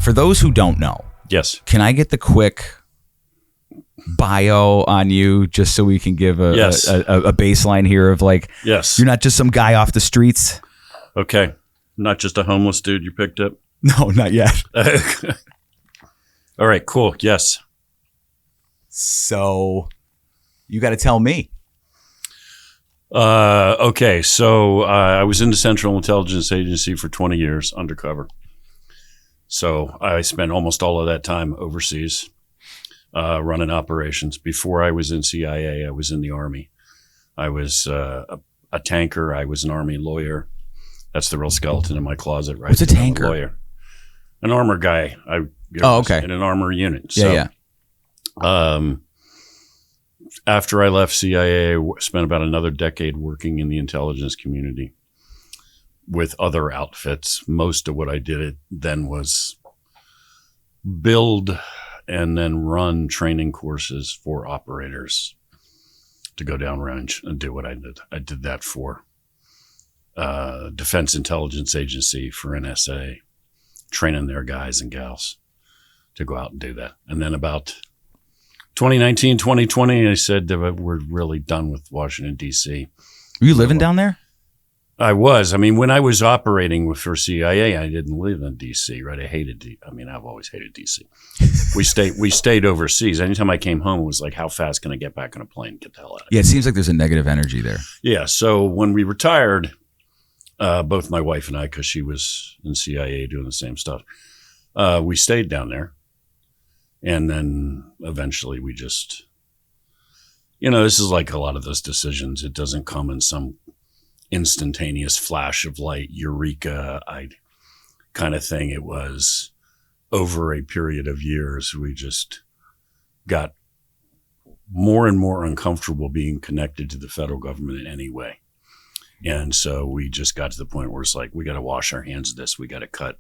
For those who don't know, Yes. can I get the quick bio on you just so we can give a baseline here of like, Yes. you're not just some guy off the streets? Okay. Not just a homeless dude you picked up? No, not yet. All right, cool. Yes. So you got to tell me. Okay. So I was in the Central Intelligence Agency for 20 years, undercover. So I spent almost all of that time overseas, running operations. Before I was in CIA, I was in the Army. I was a tanker. I was an Army lawyer. That's the real skeleton in my closet, right? What's a tanker? I'm a lawyer. An armor guy. Okay. In an armor unit. Yeah. After I left CIA, I spent about another decade working in the intelligence community with other outfits. Most of what I did then was build and then run training courses for operators to go downrange and do what I did. I did that for Defense Intelligence Agency, for NSA, training their guys and gals to go out and do that. And then about 2019, 2020, I said that we're really done with Washington, D.C. Were you living down there? I was. I mean, when I was operating for CIA, I didn't live in D.C., right? I've always hated D.C. We stayed overseas. Anytime I came home, it was like, how fast can I get back on a plane and get the hell out of here? Yeah, it seems like there's a negative energy there. Yeah. So when we retired, both my wife and I, because she was in CIA doing the same stuff, we stayed down there. And then eventually we just, this is like a lot of those decisions. It doesn't come in some instantaneous flash of light, eureka, kind of thing. It was over a period of years. We just got more and more uncomfortable being connected to the federal government in any way. And so we just got to the point where it's like, we got to wash our hands of this. We got to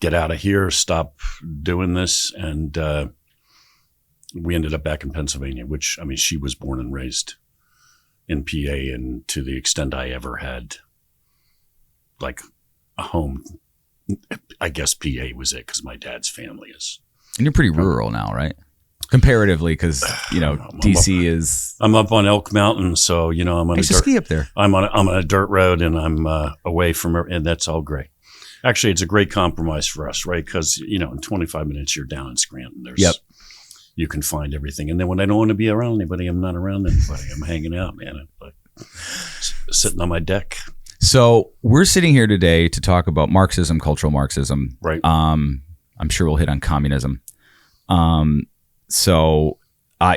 get out of here, stop doing this. And we ended up back in Pennsylvania, which, she was born and raised in PA. And to the extent I ever had like a home, I guess PA was it, because my dad's family is. And you're pretty rural now, right? Comparatively, because DC is. I'm up on Elk Mountain, so I'm on. I used to ski up there. I'm on a dirt road, and I'm away from it, and that's all great. Actually, it's a great compromise for us, right? Because in 25 minutes you're down in Scranton. You can find everything, and then when I don't want to be around anybody, I'm not around anybody. I'm hanging out, man. I'm like sitting on my deck. So we're sitting here today to talk about Marxism, cultural Marxism. Right. I'm sure we'll hit on communism. So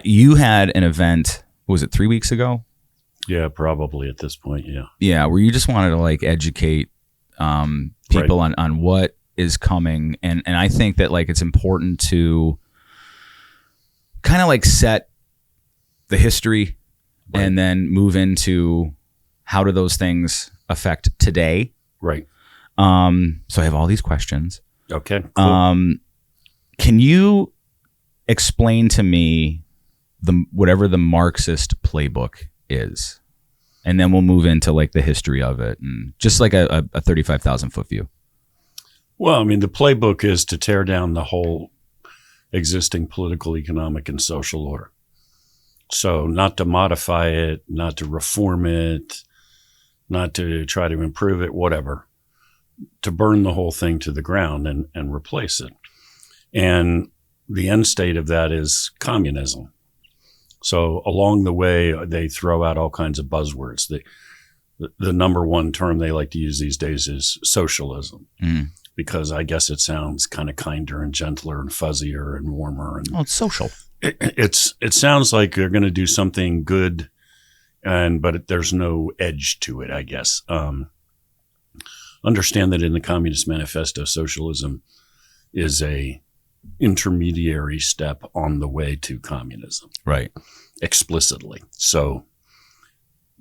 you had an event, was it 3 weeks ago? Yeah, probably at this point, yeah. Yeah, where you just wanted to like educate people on what is coming. And I think that like it's important to kind of like set the history and then move into how do those things affect today. Right. So I have all these questions. Okay, cool. Can you explain to me whatever the Marxist playbook is, and then we'll move into like the history of it and just like a 35,000 foot view. Well, the playbook is to tear down the whole existing political, economic, and social order. So not to modify it, not to reform it, not to try to improve it, whatever, to burn the whole thing to the ground and replace it. And the end state of that is communism. So along the way, they throw out all kinds of buzzwords. The number one term they like to use these days is socialism, because I guess it sounds kind of kinder and gentler and fuzzier and warmer. And it's social. It sounds like they're going to do something good, but there's no edge to it, I guess. Understand that in the Communist Manifesto, socialism is a intermediary step on the way to communism. Right. Explicitly. So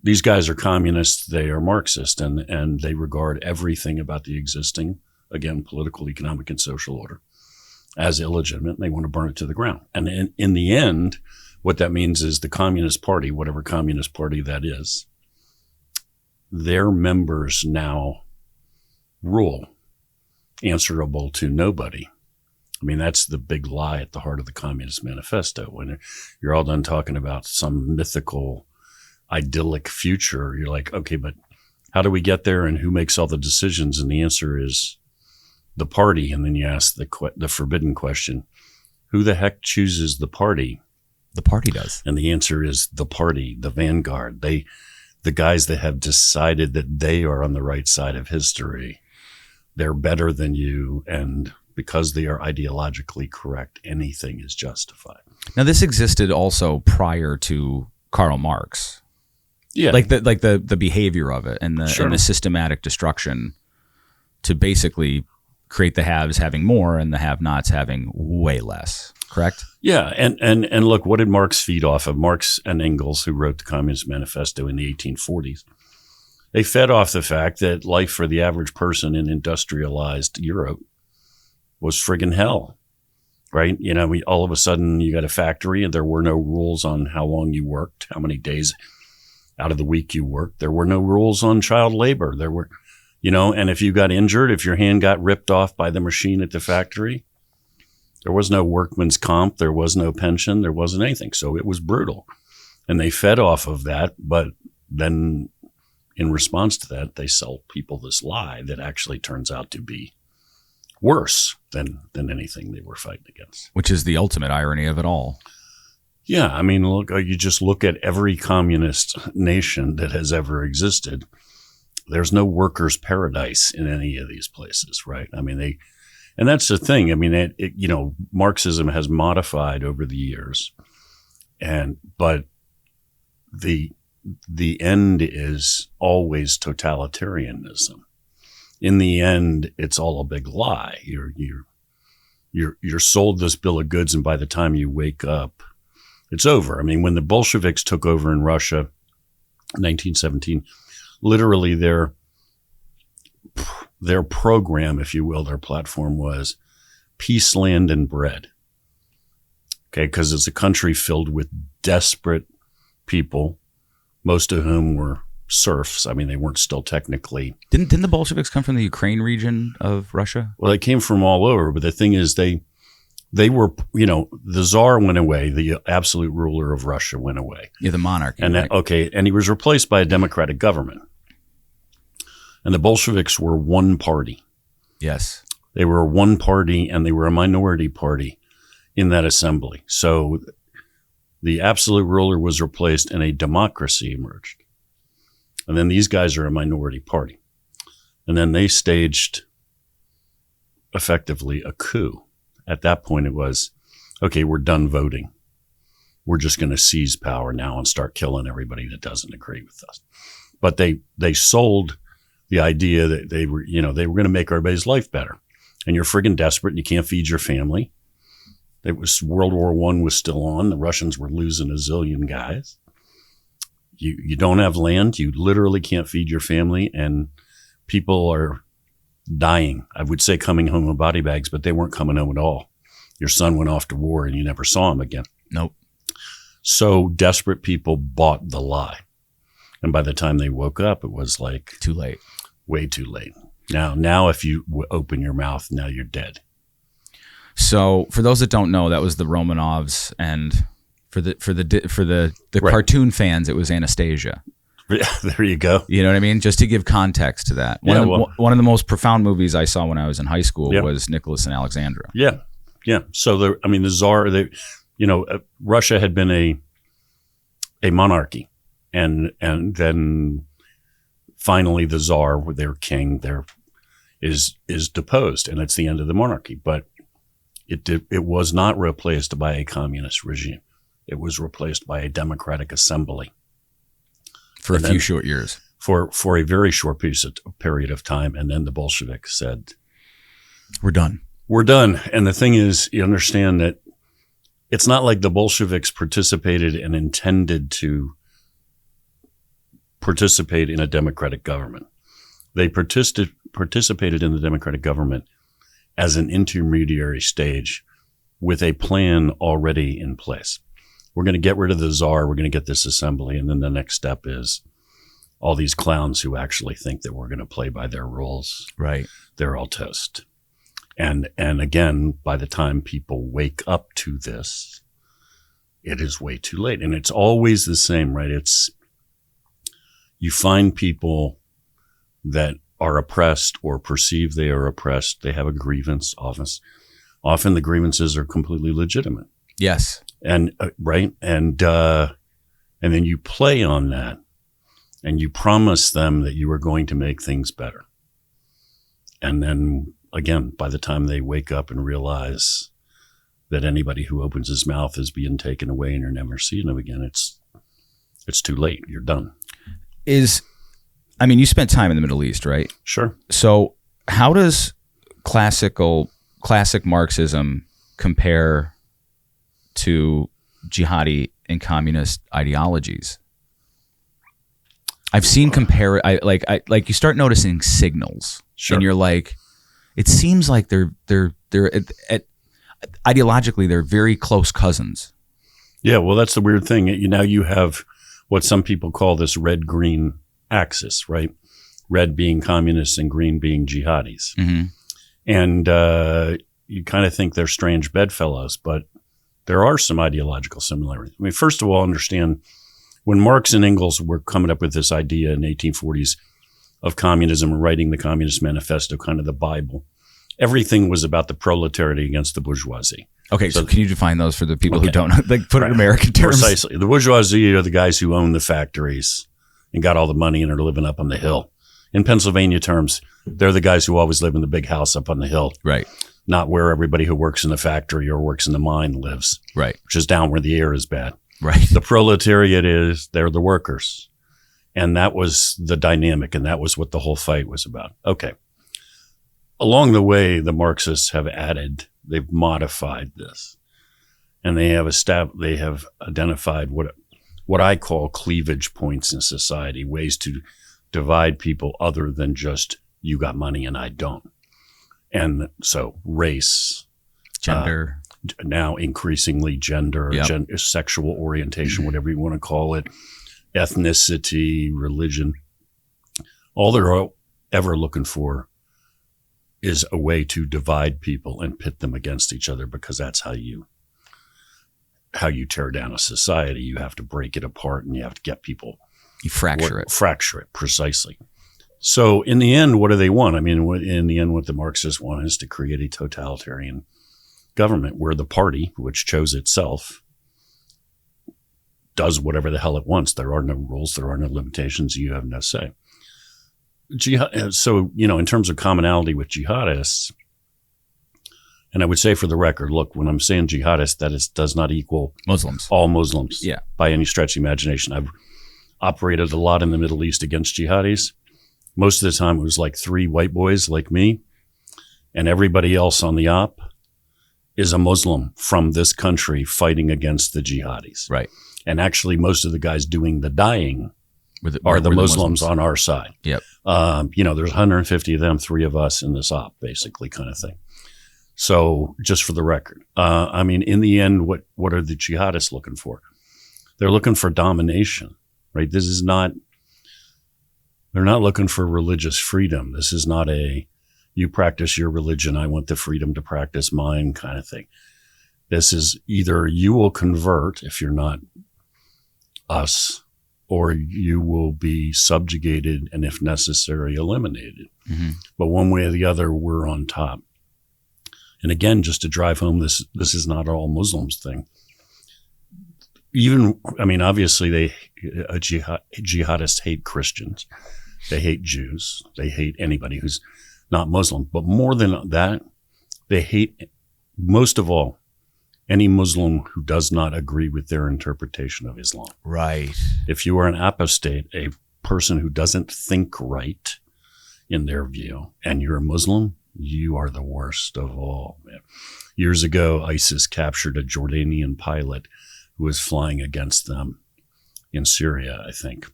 these guys are communists, they are Marxist, and they regard everything about the existing, again, political, economic, and social order as illegitimate. They want to burn it to the ground. And in the end, what that means is the Communist Party, whatever Communist Party that is, their members now rule, answerable to nobody. I mean, that's the big lie at the heart of the Communist Manifesto. When you're all done talking about some mythical, idyllic future, you're like, okay, but how do we get there and who makes all the decisions? And the answer is the party. And then you ask the forbidden question, who the heck chooses the party? The party does. And the answer is the party, the vanguard. The guys that have decided that they are on the right side of history. They're better than you, and because they are ideologically correct, anything is justified. Now, this existed also prior to Karl Marx. Yeah, like the behavior of it and Sure. and the systematic destruction to basically create the haves having more and the have-nots having way less. Correct? Yeah, and look, what did Marx feed off of? Marx and Engels, who wrote the Communist Manifesto in the 1840s, they fed off the fact that life for the average person in industrialized Europe was friggin' hell, right? You know, all of a sudden you got a factory and there were no rules on how long you worked, how many days out of the week you worked. There were no rules on child labor. There were, you know, and if you got injured, if your hand got ripped off by the machine at the factory, there was no workman's comp, there was no pension, there wasn't anything. So it was brutal. And they fed off of that, but then in response to that, they sell people this lie that actually turns out to be worse than anything they were fighting against. Which is the ultimate irony of it all. Yeah, I mean, look, you just look at every communist nation that has ever existed. There's no workers' paradise in any of these places, right? I mean, and that's the thing. I mean, you know, Marxism has modified over the years, but the end is always totalitarianism. In the end, it's all a big lie. You're sold this bill of goods, and by the time you wake up, it's over. I mean, when the Bolsheviks took over in Russia, 1917, literally their program, if you will, their platform was peace, land, and bread. Okay, because it's a country filled with desperate people, most of whom were serfs. I mean, they weren't still technically. Didn't the Bolsheviks come from the Ukraine region of Russia? Well, they came from all over, but the thing is, they were, you know, the Tsar went away, the absolute ruler of Russia went away. Yeah, the monarchy. And right? and he was replaced by a democratic government. And the Bolsheviks were one party. Yes. They were one party, and they were a minority party in that assembly. So the absolute ruler was replaced and a democracy emerged. And then these guys are a minority party. And then they staged effectively a coup. At that point, it was, okay, we're done voting. We're just going to seize power now and start killing everybody that doesn't agree with us. But they sold the idea that they were going to make everybody's life better. And you're friggin' desperate and you can't feed your family. It was World War I was still on. The Russians were losing a zillion guys. You don't have land. You literally can't feed your family, and people are dying. I would say coming home in body bags, but they weren't coming home at all. Your son went off to war and you never saw him again. Nope. So desperate people bought the lie. And by the time they woke up, it was like too late. Way too late. Now if you open your mouth, now you're dead. So for those that don't know, that was the Romanovs, and for the Right. cartoon fans, it was Anastasia. There you go. You know what I mean? Just to give context to that. One of the most profound movies I saw when I was in high school was Nicholas and Alexandra. Yeah. Yeah. So the Tsar, Russia had been a monarchy, and then finally the Tsar, their king, is deposed, and it's the end of the monarchy. But it was not replaced by a communist regime. It was replaced by a democratic assembly. For a few short years. For a very short period of time. And then the Bolsheviks said, we're done. We're done. And the thing is, you understand that it's not like the Bolsheviks participated and intended to participate in a democratic government. They participated in the democratic government as an intermediary stage with a plan already in place. We're going to get rid of the Tsar. We're going to get this assembly. And then the next step is all these clowns who actually think that we're going to play by their rules. Right. They're all toast. And again, by the time people wake up to this, it is way too late. And it's always the same, right? You find people that are oppressed or perceive they are oppressed. They have a grievance. Often the grievances are completely legitimate. Yes. And right. And then you play on that and you promise them that you are going to make things better. And then again, by the time they wake up and realize that anybody who opens his mouth is being taken away and you're never seeing them again, it's too late. You're done. You spent time in the Middle East, right? Sure. So how does classic Marxism compare to jihadi and communist ideologies? I've seen you start noticing signals. Sure. And you're like, it seems like they're ideologically they're very close cousins. Yeah, well, that's the weird thing. Now you have what some people call this red-green axis, right? Red being communists and green being jihadis. Mm-hmm. And you kind of think they're strange bedfellows, but there are some ideological similarities. I mean, first of all, understand when Marx and Engels were coming up with this idea in the 1840s of communism and writing the Communist Manifesto, kind of the Bible, everything was about the proletariat against the bourgeoisie. Okay, so can you define those for the people who don't know? Like, put it in American terms. Precisely. The bourgeoisie are the guys who own the factories and got all the money and are living up on the hill. In Pennsylvania terms, they're the guys who always live in the big house up on the hill. Right. Not where everybody who works in the factory or works in the mine lives. Right. Which is down where the air is bad. Right. The proletariat they're the workers. And that was the dynamic, and that was what the whole fight was about. Okay. Along the way, the Marxists have they've modified this. And they have identified what I call cleavage points in society, ways to divide people other than just you got money and I don't. And so race, gender, now increasingly gender, sexual orientation, whatever you want to call it, ethnicity, religion. All they're ever looking for is a way to divide people and pit them against each other, because that's how you tear down a society. You have to break it apart and you have to get people. You fracture it. Fracture it, precisely. So in the end, what do they want? I mean, in the end, what the Marxists want is to create a totalitarian government where the party, which chose itself, does whatever the hell it wants. There are no rules. There are no limitations. You have no say. So, in terms of commonality with jihadists, and I would say for the record, look, when I'm saying jihadists, does not equal Muslims. All Muslims, yeah, by any stretch of the imagination. I've operated a lot in the Middle East against jihadis. Most of the time it was like 3 white boys like me, and everybody else on the op is a Muslim from this country fighting against the jihadis. Right. And actually most of the guys doing the dying are the Muslims on our side. Yep. There's 150 of them, 3 of us in this op, basically, kind of thing. So just for the record, in the end, what are the jihadists looking for? They're looking for domination, right? They're not looking for religious freedom. This is not you practice your religion, I want the freedom to practice mine kind of thing. This is either you will convert if you're not us, or you will be subjugated and, if necessary, eliminated. Mm-hmm. But one way or the other, we're on top. And again, just to drive home, this is not all Muslims thing. Obviously, jihadists hate Christians. They hate Jews. They hate anybody who's not Muslim. But more than that, they hate, most of all, any Muslim who does not agree with their interpretation of Islam. Right. If you are an apostate, a person who doesn't think right in their view, and you're a Muslim, you are the worst of all, man. Years ago, ISIS captured a Jordanian pilot who was flying against them in Syria, I think.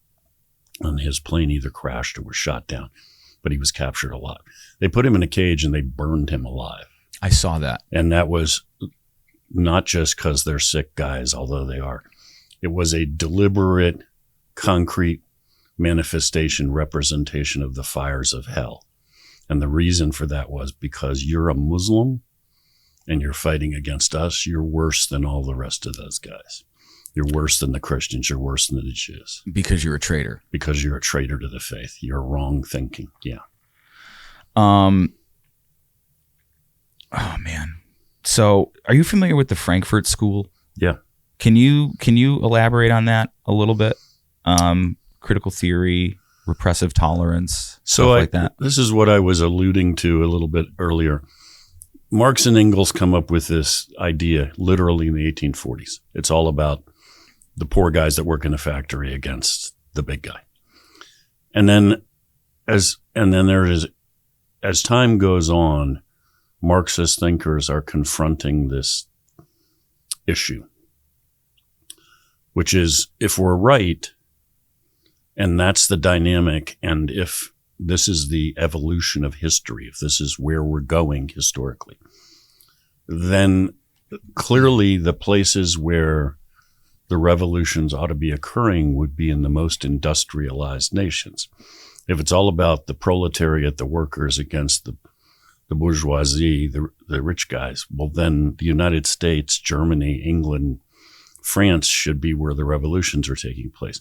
And his plane either crashed or was shot down, but he was captured alive. They put him in a cage and they burned him alive. I saw that. And that was not just because they're sick guys, although they are. It was a deliberate, concrete representation of the fires of hell. And the reason for that was because you're a Muslim and you're fighting against us, you're worse than all the rest of those guys. You're worse than the Christians. You're worse than the Jews. Because you're a traitor. Because you're a traitor to the faith. You're wrong thinking. Yeah. Oh, man. So are you familiar with the Frankfurt School? Yeah. Can you elaborate on that a little bit? Critical theory, repressive tolerance, stuff like that. This is what I was alluding to a little bit earlier. Marx and Engels come up with this idea literally in the 1840s. It's all about the poor guys that work in a factory against the big guy. And then as time goes on, Marxist thinkers are confronting this issue, which is if we're right, and that's the dynamic, and if this is the evolution of history, if this is where we're going historically, then clearly the places where the revolutions ought to be occurring would be in the most industrialized nations. If it's all about the proletariat, the workers against the bourgeoisie, the rich guys, well, then the United States, Germany, England, France should be where the revolutions are taking place.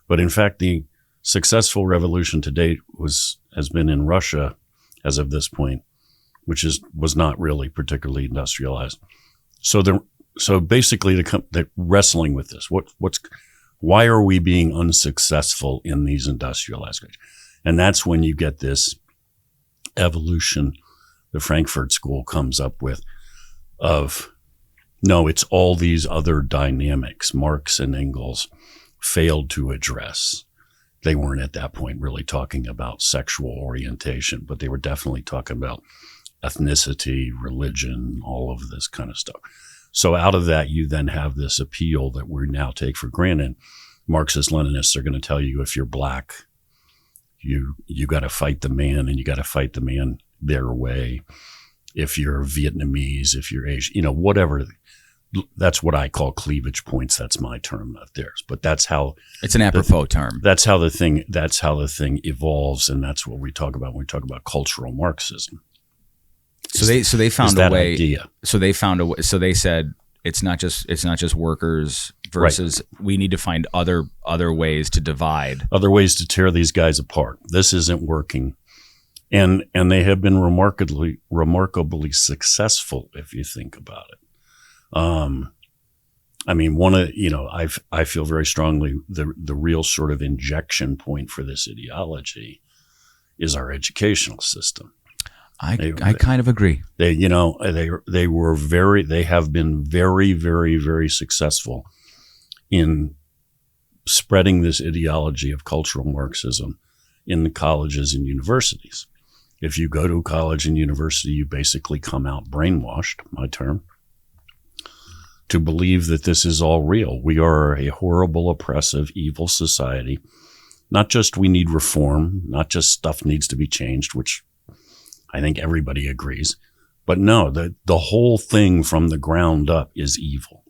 But in fact, the successful revolution to date has been in Russia as of this point, which was not really particularly industrialized. So basically, they're wrestling with this. Why are we being unsuccessful in these industrialized countries? And that's when you get this evolution the Frankfurt School comes up with of, no, it's all these other dynamics Marx and Engels failed to address. They weren't at that point really talking about sexual orientation, but they were definitely talking about ethnicity, religion, all of this kind of stuff. So out of that, you then have this appeal that we now take for granted. Marxist-Leninists are going to tell you if you're black, you got to fight the man, and you got to fight the man their way. If you're Vietnamese, if you're Asian, whatever. That's what I call cleavage points. That's my term, not theirs. But that's how it's an apropos term. That's how the thing evolves, and that's what we talk about when we talk about cultural Marxism. So they found a way. Idea. So they found a way. So they said it's not just workers versus we need to find other ways to divide, other ways to tear these guys apart. This isn't working, and they have been remarkably successful if you think about it. I mean, I feel very strongly the real sort of injection point for this ideology is our educational system. I kind of agree. They have been very, very, very successful in spreading this ideology of cultural Marxism in the colleges and universities. If you go to college and university, you basically come out brainwashed, my term, to believe that this is all real. We are a horrible, oppressive, evil society. Not just we need reform, not just stuff needs to be changed, which I think everybody agrees. But no, the whole thing from the ground up is evil.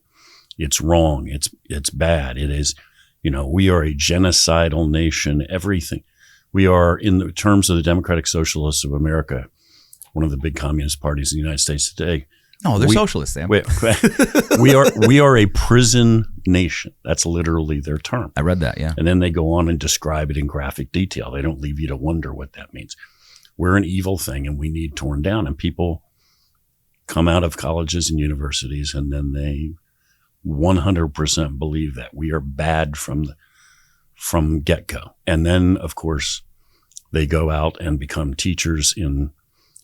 It's wrong. It's bad. It is, we are a genocidal nation, everything. We are, in the terms of the Democratic Socialists of America, one of the big communist parties in the United States today. No, they're socialists, Sam. We are a prison nation. That's literally their term. I read that, yeah. And then they go on and describe it in graphic detail. They don't leave you to wonder what that means. We're an evil thing, and we need torn down. And people come out of colleges and universities, and then they 100% believe that we are bad from get-go. And then, of course, they go out and become teachers in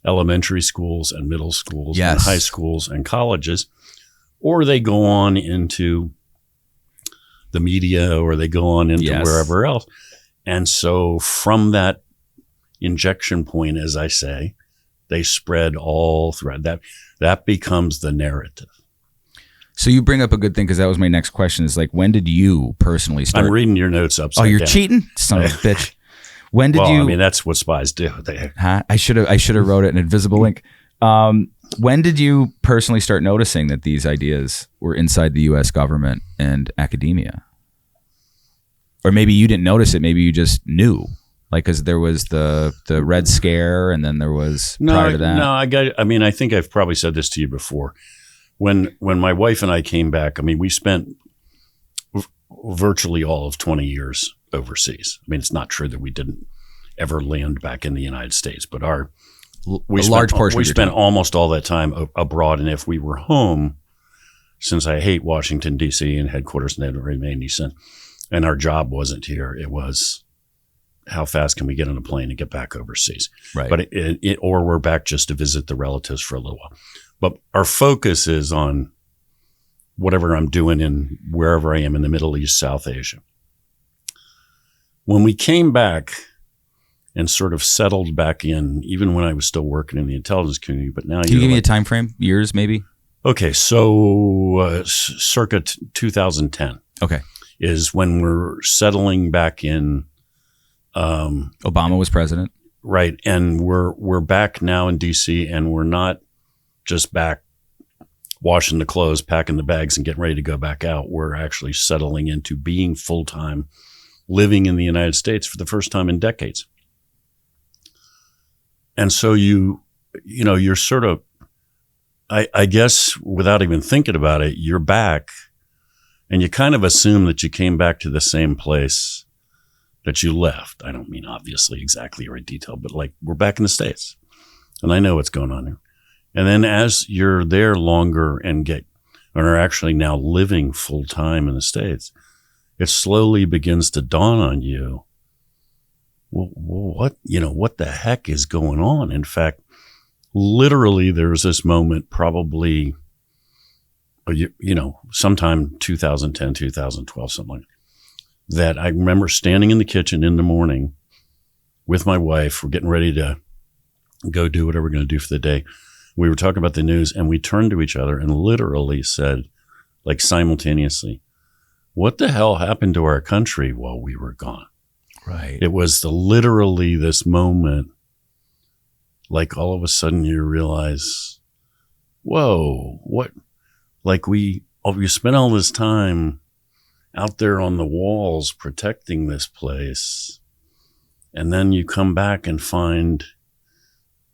elementary schools and middle schools and high schools and colleges, or they go on into the media, or they go on into wherever else. And so from that injection point, as I say, they spread all throughout. That becomes the narrative. So you bring up a good thing, because that was my next question, is like, when did you personally start? I'm reading your notes upside down. Oh, you're cheating? Son of a bitch. When did you? I mean, that's what spies do. I should have wrote it in invisible ink. When did you personally start noticing that these ideas were inside the U.S. government and academia? Or maybe you didn't notice it. Maybe you just knew. Like, because there was the Red Scare, and then there was prior to that. No, I think I've probably said this to you before. When my wife and I came back, I mean, we spent virtually all of 20 years overseas. I mean, it's not true that we didn't ever land back in the United States, but we spent almost all that time abroad. And if we were home, since I hate Washington, D.C. and headquarters never remained decent, and our job wasn't here, it was how fast can we get on a plane and get back overseas? Right. But or we're back just to visit the relatives for a little while. But our focus is on whatever I'm doing in wherever I am in the Middle East, South Asia. When we came back and sort of settled back in, even when I was still working in the intelligence community, but now can you give me a time frame, years maybe? Okay, so circa 2010. Okay, is when we're settling back in. Obama was president, right? And we're back now in D.C. and we're not just back washing the clothes, packing the bags, and getting ready to go back out. We're actually settling into being full-time, living in the United States for the first time in decades. And so you're sort of, I guess, without even thinking about it, you're back, and you kind of assume that you came back to the same place that you left. I don't mean obviously exactly right detail, but like we're back in the States, and I know what's going on here. And then as you're there longer and are actually now living full time in the States, it slowly begins to dawn on you, well, what the heck is going on? In fact, literally there's this moment probably, sometime 2010, 2012, something like that. I remember standing in the kitchen in the morning with my wife. We're getting ready to go do whatever we're going to do for the day. We were talking about the news, and we turned to each other and literally said, like simultaneously, what the hell happened to our country while we were gone? Right. It was literally this moment, like all of a sudden you realize, whoa, what? Like we spent all this time out there on the walls protecting this place, and then you come back and find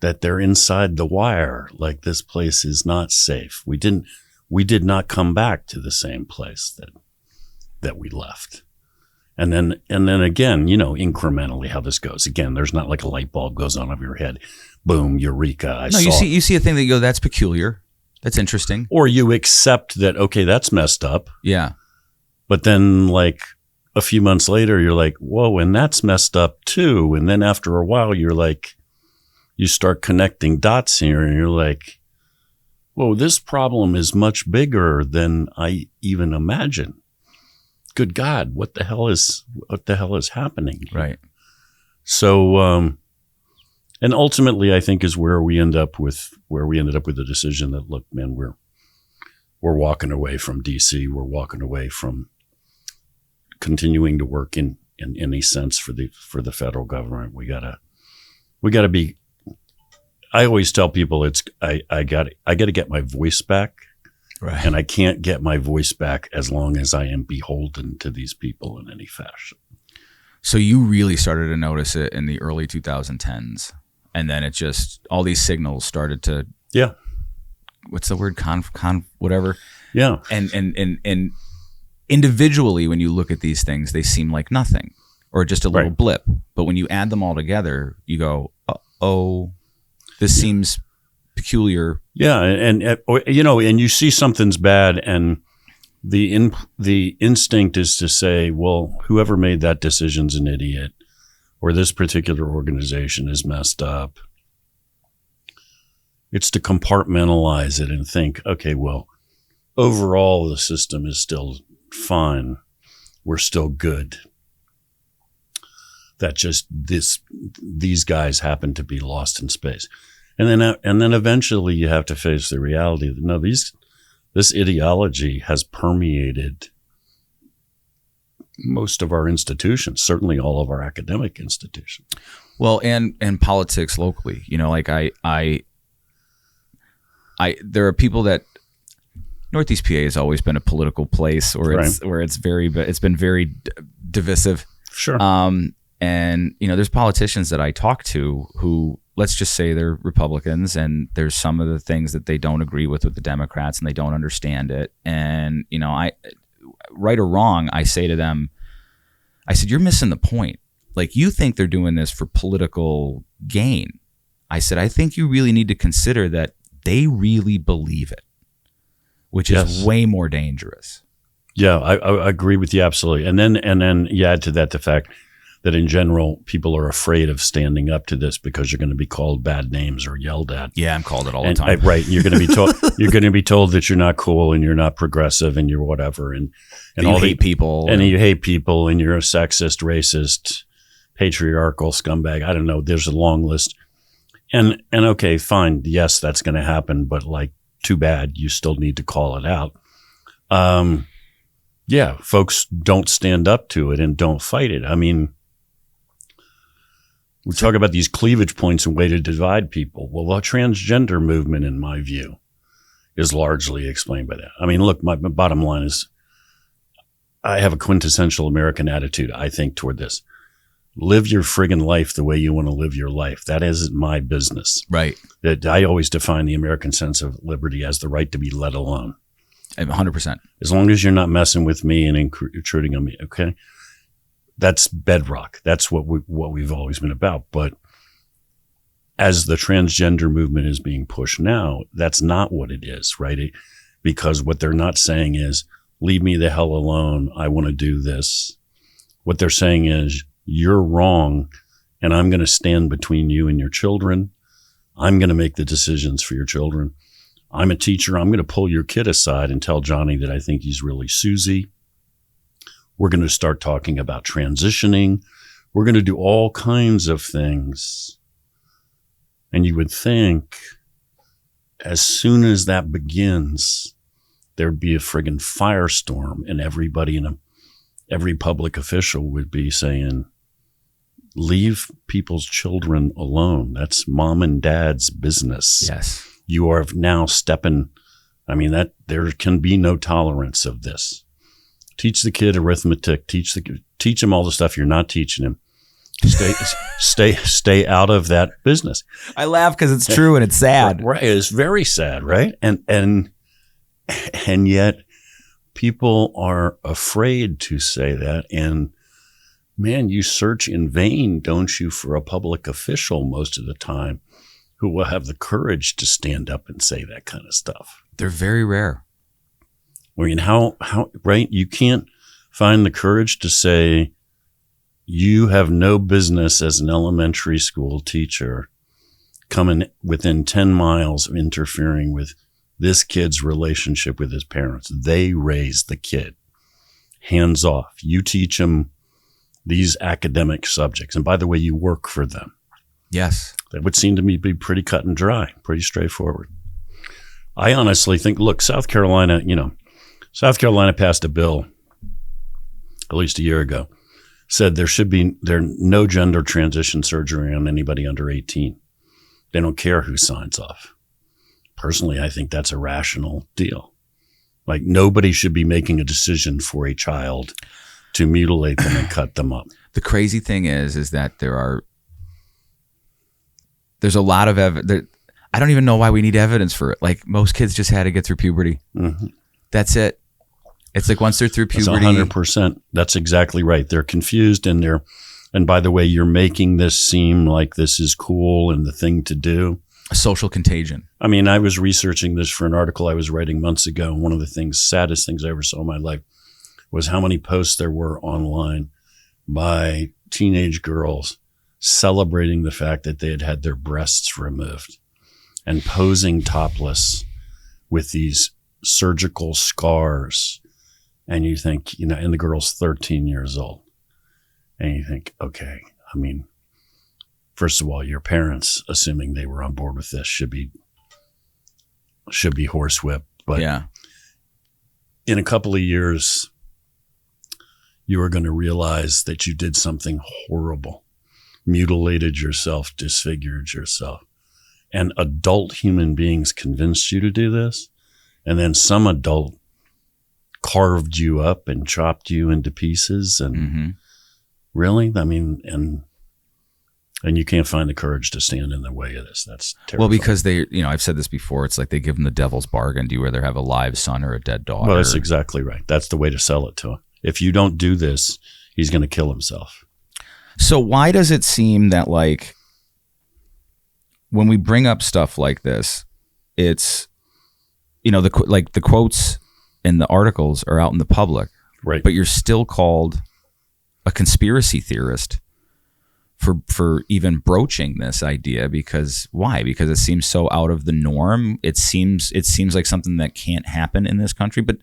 that they're inside the wire. Like this place is not safe. We did not come back to the same place that we left. And then again, incrementally how this goes. Again, there's not like a light bulb goes on over your head. Boom, eureka. You see a thing that you go, that's peculiar. That's interesting. Or you accept that, okay, that's messed up. Yeah. But then like a few months later, you're like, whoa, and that's messed up too. And then after a while, you're like, you start connecting dots here and you're like, whoa, this problem is much bigger than I even imagined. Good God, what the hell is happening? Right. So, and ultimately I think is where we ended up with the decision that, look, man, we're walking away from DC. We're walking away from continuing to work in any sense for the federal government. We gotta be, I always tell people I gotta get my voice back. Right. And I can't get my voice back as long as I am beholden to these people in any fashion. So you really started to notice it in the early 2010s. And then it just, all these signals started to, yeah. What's the word? Whatever. Yeah. And individually, when you look at these things, they seem like nothing or just a little blip. But when you add them all together, you go, oh, this seems peculiar. Yeah. And you see something's bad, and the instinct is to say, well, whoever made that decision's an idiot, or this particular organization is messed up. It's to compartmentalize it and think, okay, well, overall the system is still fine. We're still good. That just these guys happen to be lost in space. And then eventually you have to face the reality that no, this ideology has permeated most of our institutions, certainly all of our academic institutions. Well, and politics locally, like there are people that Northeast PA has always been a political place, or it's been very divisive. Sure. And, there's politicians that I talk to who, let's just say they're Republicans, and there's some of the things that they don't agree with the Democrats, and they don't understand it. And, I, right or wrong, I say to them, I said, you're missing the point. Like, you think they're doing this for political gain. I said, I think you really need to consider that they really believe it, which is way more dangerous. Yeah, I agree with you absolutely. And then you add to that the fact that in general, people are afraid of standing up to this because you're going to be called bad names or yelled at. Yeah, I'm called it all the time. Right. You're going to be told you're going to be told that you're not cool and you're not progressive and you're whatever and you hate people. And you hate people and you're a sexist, racist, patriarchal scumbag. I don't know. There's a long list. And okay, fine. Yes, that's going to happen, but like, too bad. You still need to call it out. Yeah, folks don't stand up to it and don't fight it. I mean, we talk about these cleavage points and way to divide people. Well, the transgender movement, in my view, is largely explained by that. I mean, look, my bottom line is I have a quintessential American attitude, I think, toward this. Live your friggin' life the way you want to live your life. That isn't my business. Right. I always define the American sense of liberty as the right to be let alone. 100%. As long as you're not messing with me and intruding on me, okay? That's bedrock. That's what we've always been about. But as the transgender movement is being pushed now, that's not what it is, right? Because what they're not saying is, leave me the hell alone. I want to do this. What they're saying is, you're wrong, and I'm going to stand between you and your children. I'm going to make the decisions for your children. I'm a teacher. I'm going to pull your kid aside and tell Johnny that I think he's really Susie. We're going to start talking about transitioning. We're going to do all kinds of things. And you would think as soon as that begins, there'd be a friggin' firestorm and everybody every public official would be saying, leave people's children alone. That's mom and dad's business. Yes. You are now stepping. I mean, that there can be no tolerance of this. Teach the kid arithmetic. Teach him all the stuff you're not teaching him. Stay out of that business. I laugh because it's true and it's sad. Right. It's very sad, right? And yet people are afraid to say that. And man, you search in vain, don't you, for a public official most of the time who will have the courage to stand up and say that kind of stuff. They're very rare. I mean, how, right? You can't find the courage to say you have no business as an elementary school teacher coming within 10 miles of interfering with this kid's relationship with his parents. They raised the kid. Hands off. You teach them these academic subjects. And by the way, you work for them. Yes. That would seem to me to be pretty cut and dry, pretty straightforward. I honestly think, look, South Carolina passed a bill at least a year ago, said there no gender transition surgery on anybody under 18. They don't care who signs off. Personally, I think that's a rational deal. Like, nobody should be making a decision for a child to mutilate them and cut them up. The crazy thing is that there's a lot of evidence. I don't even know why we need evidence for it. Like, most kids just had to get through puberty. Mm-hmm. That's it. It's like once they're through puberty. That's 100%. That's exactly right. They're confused and by the way, you're making this seem like this is cool and the thing to do. A social contagion. I mean, I was researching this for an article I was writing months ago. And one of the saddest things I ever saw in my life was how many posts there were online by teenage girls celebrating the fact that they had had their breasts removed and posing topless with these surgical scars. And you think, and the girl's 13 years old. And you think, okay, I mean, first of all, your parents, assuming they were on board with this, should be horsewhipped. But yeah, in a couple of years, you are going to realize that you did something horrible, mutilated yourself, disfigured yourself. And adult human beings convinced you to do this. And then some adult carved you up and chopped you into pieces. And Really? I mean, and you can't find the courage to stand in the way of this. That's terrible. Well, because they, I've said this before. It's like they give them the devil's bargain. Do you rather have a live son or a dead daughter? Well, that's exactly right. That's the way to sell it to him. If you don't do this, he's going to kill himself. So why does it seem that, like, when we bring up stuff like this, it's, the quotes and the articles are out in the public, right? But you're still called a conspiracy theorist for even broaching this idea. Because why? Because it seems so out of the norm. It seems like something that can't happen in this country. But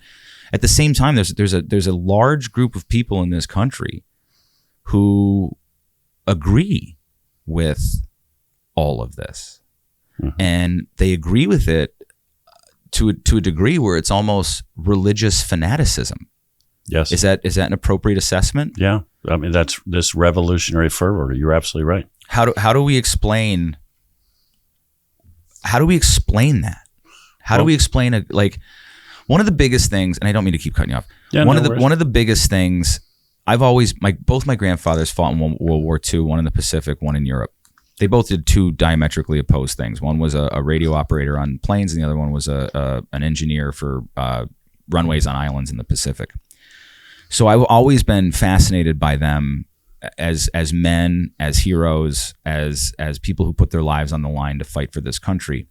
at the same time, there's a large group of people in this country who agree with all of this, and they agree with it to a degree where it's almost religious fanaticism. Yes. Is that an appropriate assessment? Yeah. I mean, that's this revolutionary fervor. You're absolutely right. How do we explain that? How do we explain one of the biggest things, and I don't mean to keep cutting you off. Yeah, one of the biggest things, both my grandfathers fought in World War II, one in the Pacific, one in Europe. They both did two diametrically opposed things. One was a radio operator on planes, and the other one was an engineer for runways on islands in the Pacific. So I've always been fascinated by them as men, as heroes, as people who put their lives on the line to fight for this country.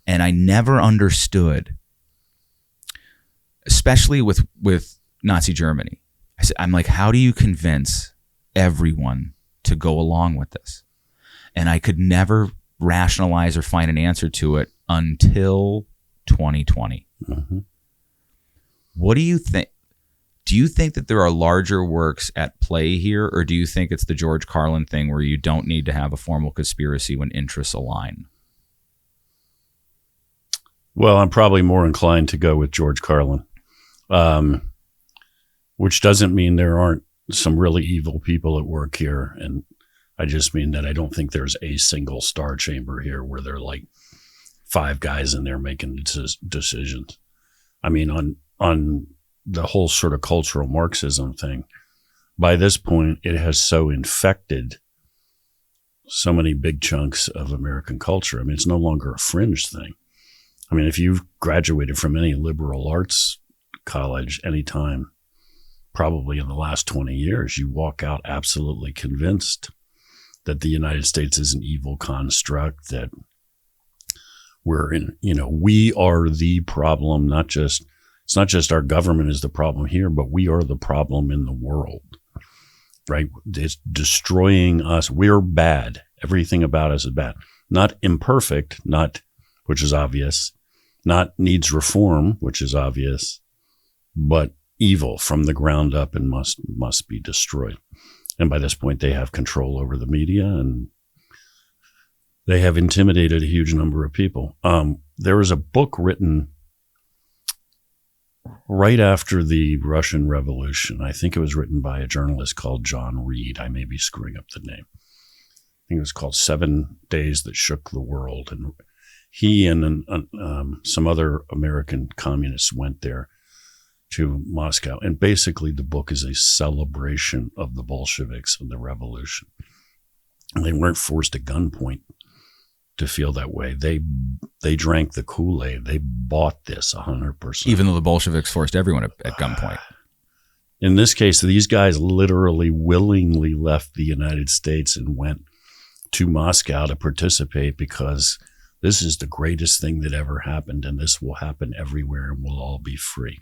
And I never understood, especially with Nazi Germany. I'm like, how do you convince everyone to go along with this? And I could never rationalize or find an answer to it until 2020. Mm-hmm. What do you think? Do you think that there are larger works at play here, or do you think it's the George Carlin thing where you don't need to have a formal conspiracy when interests align? Well, I'm probably more inclined to go with George Carlin, which doesn't mean there aren't some really evil people at work here. And I just mean that I don't think there's a single star chamber here where there are like 5 guys in there making decisions. I mean, on the whole sort of cultural Marxism thing, by this point, it has so infected so many big chunks of American culture. I mean, it's no longer a fringe thing. I mean, if you've graduated from any liberal arts college anytime, probably in the last 20 years, you walk out absolutely convinced that the United States is an evil construct, that we are the problem, it's not just our government is the problem here, but we are the problem in the world, right? It's destroying us. We're bad. Everything about us is bad. Not imperfect, which is obvious, not needs reform, which is obvious, but evil from the ground up and must be destroyed. And by this point, they have control over the media, and they have intimidated a huge number of people. There was a book written right after the Russian Revolution. I think it was written by a journalist called John Reed. I may be screwing up the name. I think it was called 7 Days That Shook the World. And he and some other American communists went there to Moscow. And basically the book is a celebration of the Bolsheviks and the revolution. And they weren't forced at gunpoint to feel that way. They drank the Kool-Aid. They bought this 100%. Even though the Bolsheviks forced everyone at gunpoint. In this case, these guys literally willingly left the United States and went to Moscow to participate because this is the greatest thing that ever happened, and this will happen everywhere, and we'll all be free.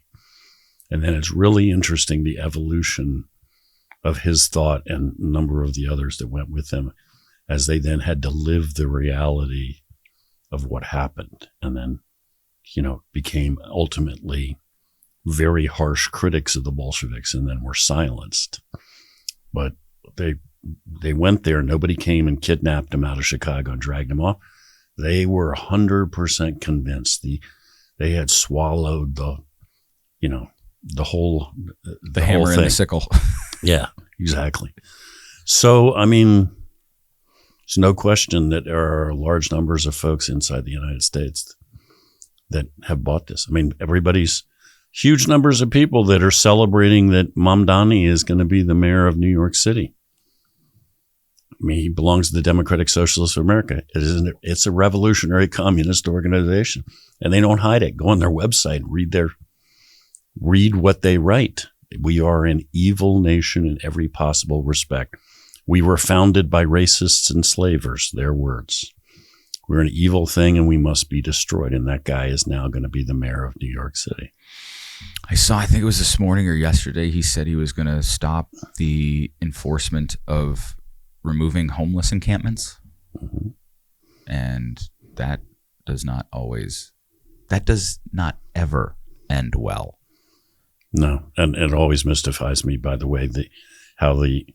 And then it's really interesting, the evolution of his thought and a number of the others that went with him, as they then had to live the reality of what happened, and then, became ultimately very harsh critics of the Bolsheviks, and then were silenced. But they went there. Nobody came and kidnapped them out of Chicago and dragged them off. They were 100% convinced they had swallowed the whole hammer whole and the sickle. Yeah, exactly. So, I mean, there's no question that there are large numbers of folks inside the United States that have bought this. I mean, everybody's huge numbers of people that are celebrating that Mamdani is going to be the mayor of New York City. mean, he belongs to the Democratic Socialists of America. It's a revolutionary communist organization, and they don't hide it. Go on their website, read what they write. We are an evil nation in every possible respect. We were founded by racists and slavers, their words. We're an evil thing and we must be destroyed. And that guy is now going to be the mayor of New York City. I think it was this morning or yesterday, he said he was going to stop the enforcement of removing homeless encampments. Mm-hmm. And that does not ever end well. No. And it always mystifies me, by the way, how the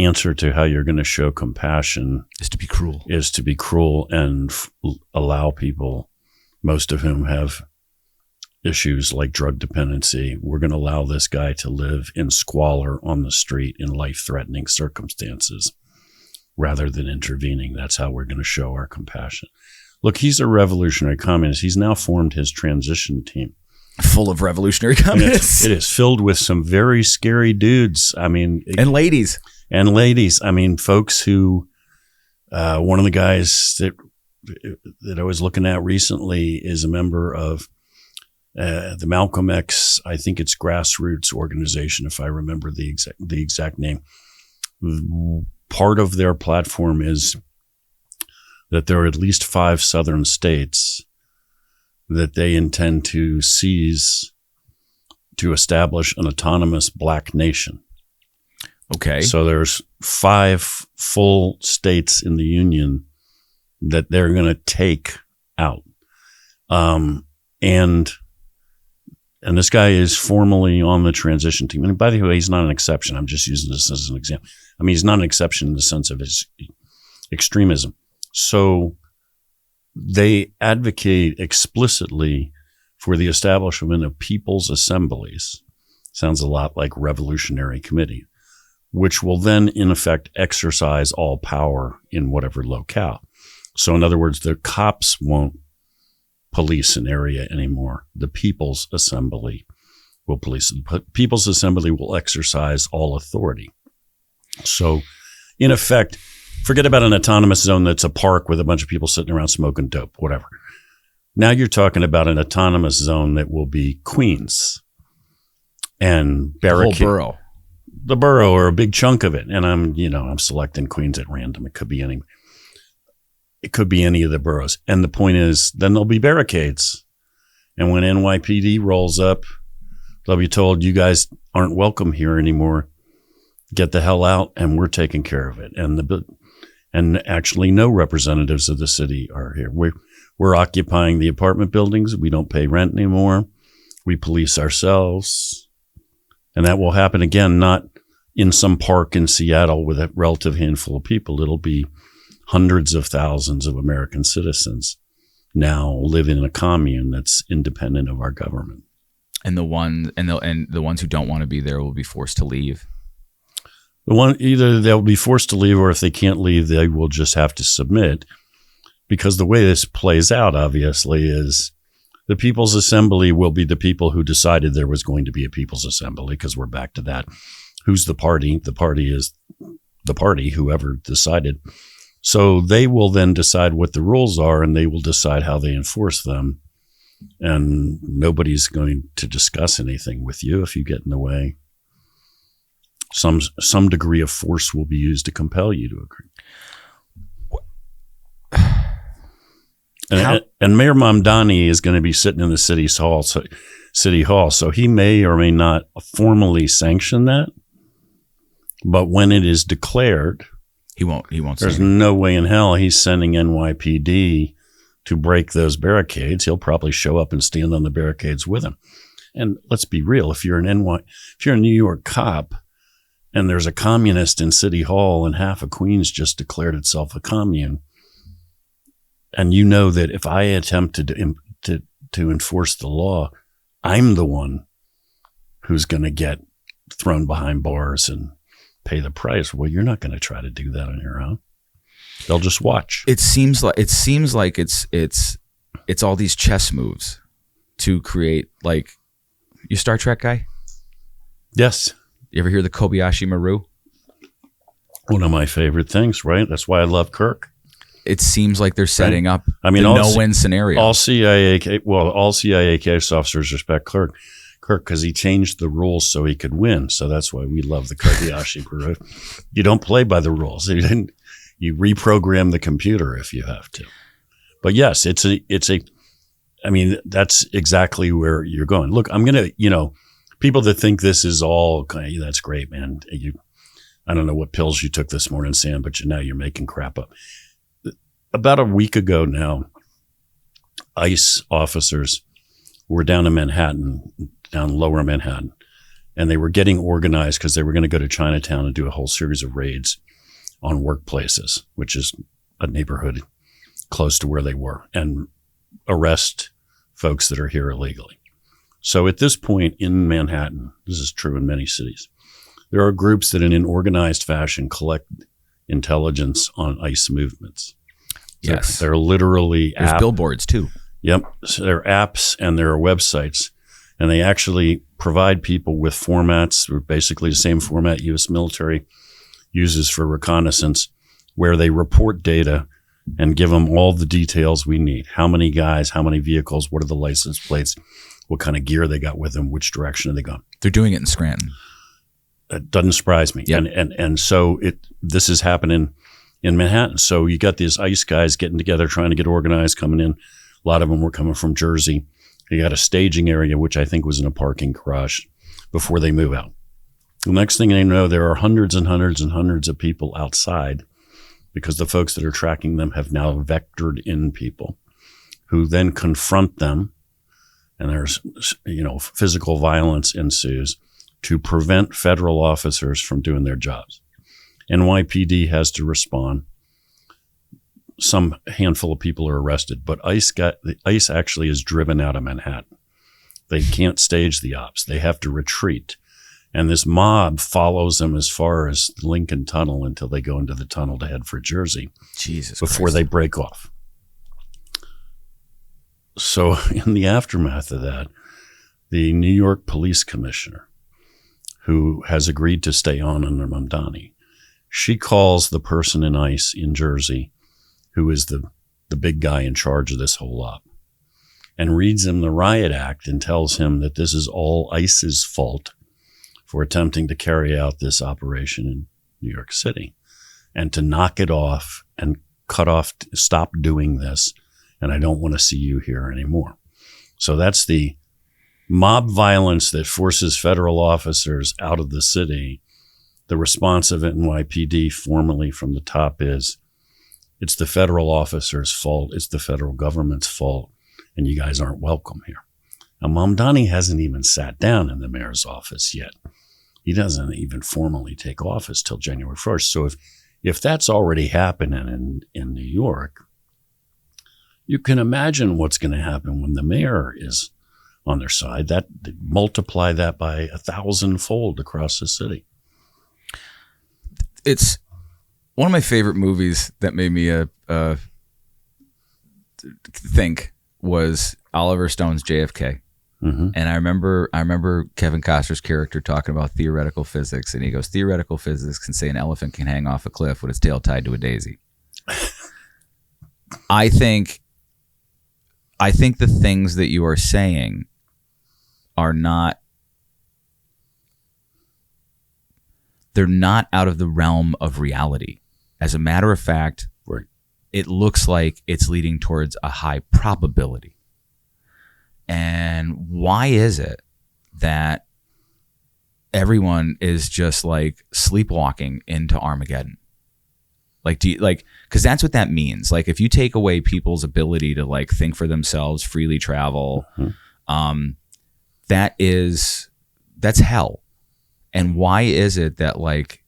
answer to how you're going to show compassion is to be cruel and allow people, most of whom have issues like drug dependency. We're going to allow this guy to live in squalor on the street in life-threatening circumstances rather than intervening. That's how we're going to show our compassion. Look, he's a revolutionary communist. He's now formed his transition team. Full of revolutionary communists. It is filled with some very scary dudes. I mean, and ladies. I mean, folks who, one of the guys that I was looking at recently is a member of the Malcolm X, I think it's grassroots organization, if I remember the exact name. Part of their platform is that there are at least 5 southern states that they intend to seize to establish an autonomous black nation. Okay. So there's 5 full states in the Union that they're going to take out. And this guy is formally on the transition team. And by the way, he's not an exception. I'm just using this as an example. I mean, he's not an exception in the sense of his extremism. So they advocate explicitly for the establishment of people's assemblies. Sounds a lot like Revolutionary Committee, which will then, in effect, exercise all power in whatever locale. So in other words, the cops won't police an area anymore. The People's Assembly will police it. The People's Assembly will exercise all authority. So in effect, forget about an autonomous zone that's a park with a bunch of people sitting around smoking dope, whatever. Now you're talking about an autonomous zone that will be Queens and barricade. The whole borough. The borough or a big chunk of it. And I'm selecting Queens at random. It could be any of the boroughs. And the point is, then there'll be barricades. And when NYPD rolls up, they'll be told, you guys aren't welcome here anymore. Get the hell out, and we're taking care of it. And actually, no representatives of the city are here. We're occupying the apartment buildings. We don't pay rent anymore. We police ourselves. And that will happen again, not in some park in Seattle with a relative handful of people. It'll be hundreds of thousands of American citizens now live in a commune that's independent of our government. And the ones who don't want to be there will be forced to leave. Either they'll be forced to leave, or if they can't leave, they will just have to submit. Because the way this plays out, obviously, is the People's Assembly will be the people who decided there was going to be a People's Assembly, because we're back to that. Who's the party? The party is the party, whoever decided. So they will then decide what the rules are, and they will decide how they enforce them. And nobody's going to discuss anything with you if you get in the way. Some degree of force will be used to compel you to agree. And Mayor Mamdani is going to be sitting in the city hall, so he may or may not formally sanction that. But when it is declared, he won't. There's no way in hell he's sending NYPD to break those barricades. He'll probably show up and stand on the barricades with him. And let's be real: if you're a New York cop, and there's a communist in City Hall and half of Queens just declared itself a commune, and you know that if I attempt to enforce the law, I'm the one who's going to get thrown behind bars and pay the price. Well, you're not going to try to do that on your own. They'll just watch. It seems like it's all these chess moves to create, like, you Star Trek guy? Yes. You ever hear the Kobayashi Maru? One of my favorite things, right? That's why I love Kirk. It seems like they're setting up I mean, the no-win scenario. All CIA case officers respect Kirk because he changed the rules so he could win. So that's why we love the Kobayashi Group. You don't play by the rules. You reprogram the computer if you have to. But yes, I mean, that's exactly where you're going. Look, I'm going to, people that think this is all, that's great, man. I don't know what pills you took this morning, Sam, but now you're making crap up. About a week ago now, ICE officers were down in Manhattan, down lower Manhattan, and they were getting organized because they were going to go to Chinatown and do a whole series of raids on workplaces, which is a neighborhood close to where they were, and arrest folks that are here illegally. So at this point in Manhattan, this is true in many cities, there are groups that in an organized fashion collect intelligence on ICE movements. Yes. They're literally There's billboards too. Yep. So there are apps and there are websites, and they actually provide people with formats, basically the same format U.S. military uses for reconnaissance, where they report data and give them all the details we need. How many guys, how many vehicles, what are the license plates, what kind of gear they got with them, which direction are they going. They're doing it in Scranton. It doesn't surprise me. Yep. And so this is happening in Manhattan. So you got these ICE guys getting together, trying to get organized, coming in. A lot of them were coming from Jersey. You got a staging area, which I think was in a parking garage before they move out. The next thing they know, there are hundreds and hundreds and hundreds of people outside because the folks that are tracking them have now vectored in people who then confront them. And there's, physical violence ensues to prevent federal officers from doing their jobs. NYPD has to respond. Some handful of people are arrested, but ICE actually is driven out of Manhattan. They can't stage the ops. They have to retreat. And this mob follows them as far as Lincoln Tunnel until they go into the tunnel to head for Jersey. Jesus before Christ. They break off. So in the aftermath of that, the New York police commissioner, who has agreed to stay on under Mamdani, she calls the person in ICE in Jersey, who is the big guy in charge of this whole op, and reads him the riot act and tells him that this is all ICE's fault for attempting to carry out this operation in New York City, and to knock it off and stop doing this, and I don't want to see you here anymore. So that's the mob violence that forces federal officers out of the city. The response of NYPD formally from the top is, it's the federal officers' fault, it's the federal government's fault, and you guys aren't welcome here. Now, Mamdani hasn't even sat down in the mayor's office yet. He doesn't even formally take office till January 1st. So if that's already happening in New York, you can imagine what's going to happen when the mayor is on their side. That multiply that by 1,000-fold across the city. It's one of my favorite movies that made me think was Oliver Stone's JFK. Mm-hmm. And I remember Kevin Costner's character talking about theoretical physics, and he goes, theoretical physics can say an elephant can hang off a cliff with its tail tied to a daisy. I think the things that you are saying are not, they're not out of the realm of reality. As a matter of fact, it looks like it's leading towards a high probability. And why is it that everyone is just like sleepwalking into Armageddon? Because that's what that means. Like, if you take away people's ability to like think for themselves, freely travel, mm-hmm. That's hell. And why is it that, like,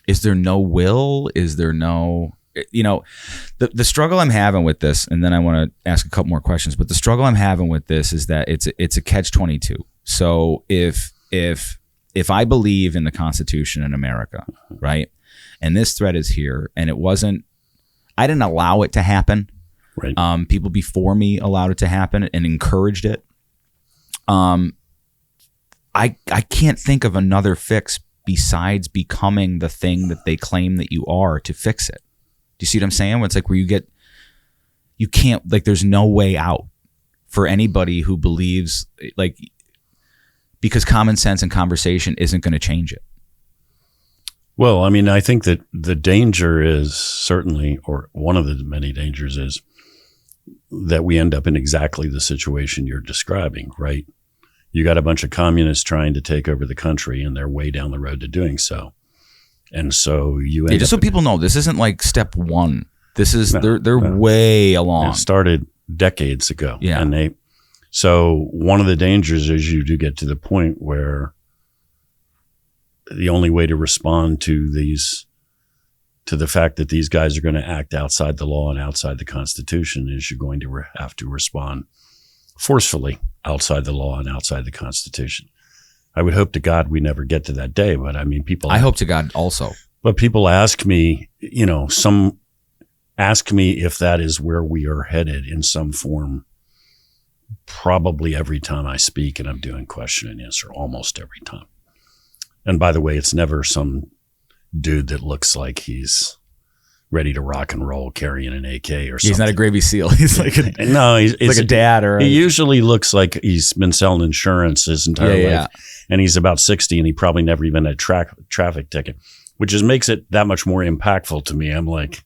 is there no will? Is there no, the struggle I'm having with this, and then I want to ask a couple more questions, but the struggle I'm having with this is that it's a catch-22. So if I believe in the Constitution in America, right, and this threat is here, and I didn't allow it to happen. Right. People before me allowed it to happen and encouraged it. I can't think of another fix besides becoming the thing that they claim that you are to fix it. Do you see what I'm saying? When it's like where you can't, like, there's no way out for anybody who believes, like, because common sense and conversation isn't going to change it. Well, I mean, I think that the danger is certainly, or one of the many dangers is that we end up in exactly the situation you're describing, right? You got a bunch of communists trying to take over the country, and they're way down the road to doing so. And so you end just so people know, this isn't like step one. This is, they're way along. It started decades ago. Yeah. And so one of the dangers is you do get to the point where the only way to respond to the fact that these guys are going to act outside the law and outside the Constitution is you're going to have to respond forcefully outside the law and outside the Constitution. I would hope to God we never get to that day, but I mean, I hope to God also. But people ask me, ask me if that is where we are headed in some form, probably every time I speak, and I'm doing question and answer almost every time. And by the way, it's never some dude that looks like he's ready to rock and roll carrying an AK or something. He's not a Gravy SEAL. He's like he's like a dad. Or he usually looks like he's been selling insurance his entire life. And he's about 60 and he probably never even had a traffic ticket, which just makes it that much more impactful to me. I'm like,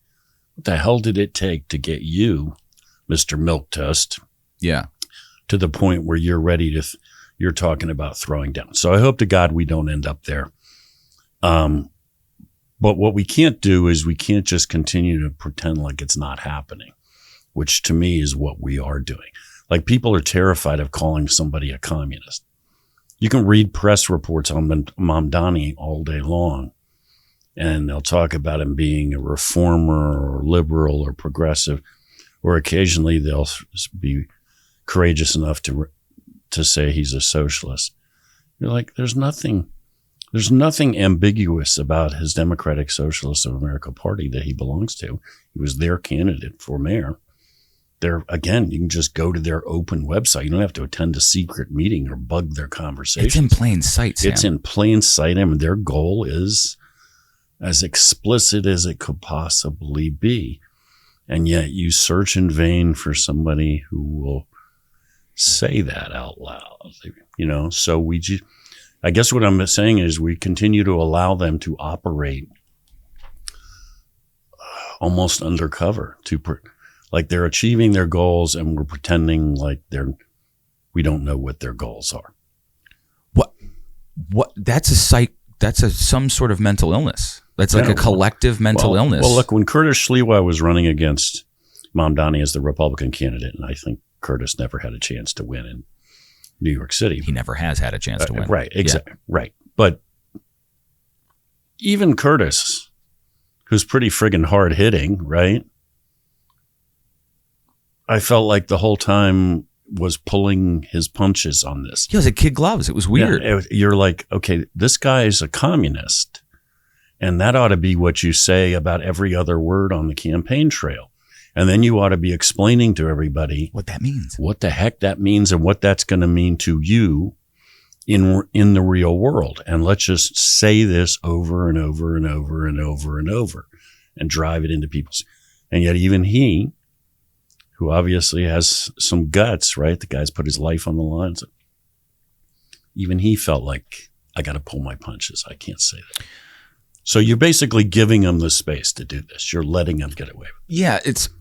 what the hell did it take to get you, Mr. Milk Toast? Yeah. To the point where you're ready to, you're talking about throwing down. So I hope to God we don't end up there. But what we can't do is we can't just continue to pretend like it's not happening, which to me is what we are doing. Like, people are terrified of calling somebody a communist. You can read press reports on Mamdani all day long, and they'll talk about him being a reformer or liberal or progressive, or occasionally they'll be courageous enough to say he's a socialist. You're like, there's nothing ambiguous about his Democratic Socialists of America party that he belongs to. He was their candidate for mayor. Again, you can just go to their open website. You don't have to attend a secret meeting or bug their conversation. It's in plain sight, Sam. It's in plain sight. I mean, their goal is as explicit as it could possibly be. And yet you search in vain for somebody who will say that out loud, so I guess what I'm saying is we continue to allow them to operate almost undercover, like they're achieving their goals and we're pretending like we don't know what their goals are. What? That's some sort of mental illness. That's like a collective mental illness. Well, look, when Curtis Sliwa was running against Mamdani as the Republican candidate, and I think Curtis never had a chance to win in New York City. He never has had a chance to win. Right, exactly. Yeah. Right. But even Curtis, who's pretty friggin' hard hitting, right? I felt like the whole time was pulling his punches on this. He was like kid gloves. It was weird. Yeah, you're like, okay, this guy is a communist. And that ought to be what you say about every other word on the campaign trail. And then you ought to be explaining to everybody what that means, what the heck that means, and what that's going to mean to you in the real world. And let's just say this over and over and over and over and over and drive it into people's. And yet even he, who obviously has some guts, right? The guy's put his life on the line. So even he felt like, I got to pull my punches. I can't say that. So you're basically giving them the space to do this. You're letting them get away with it. Yeah,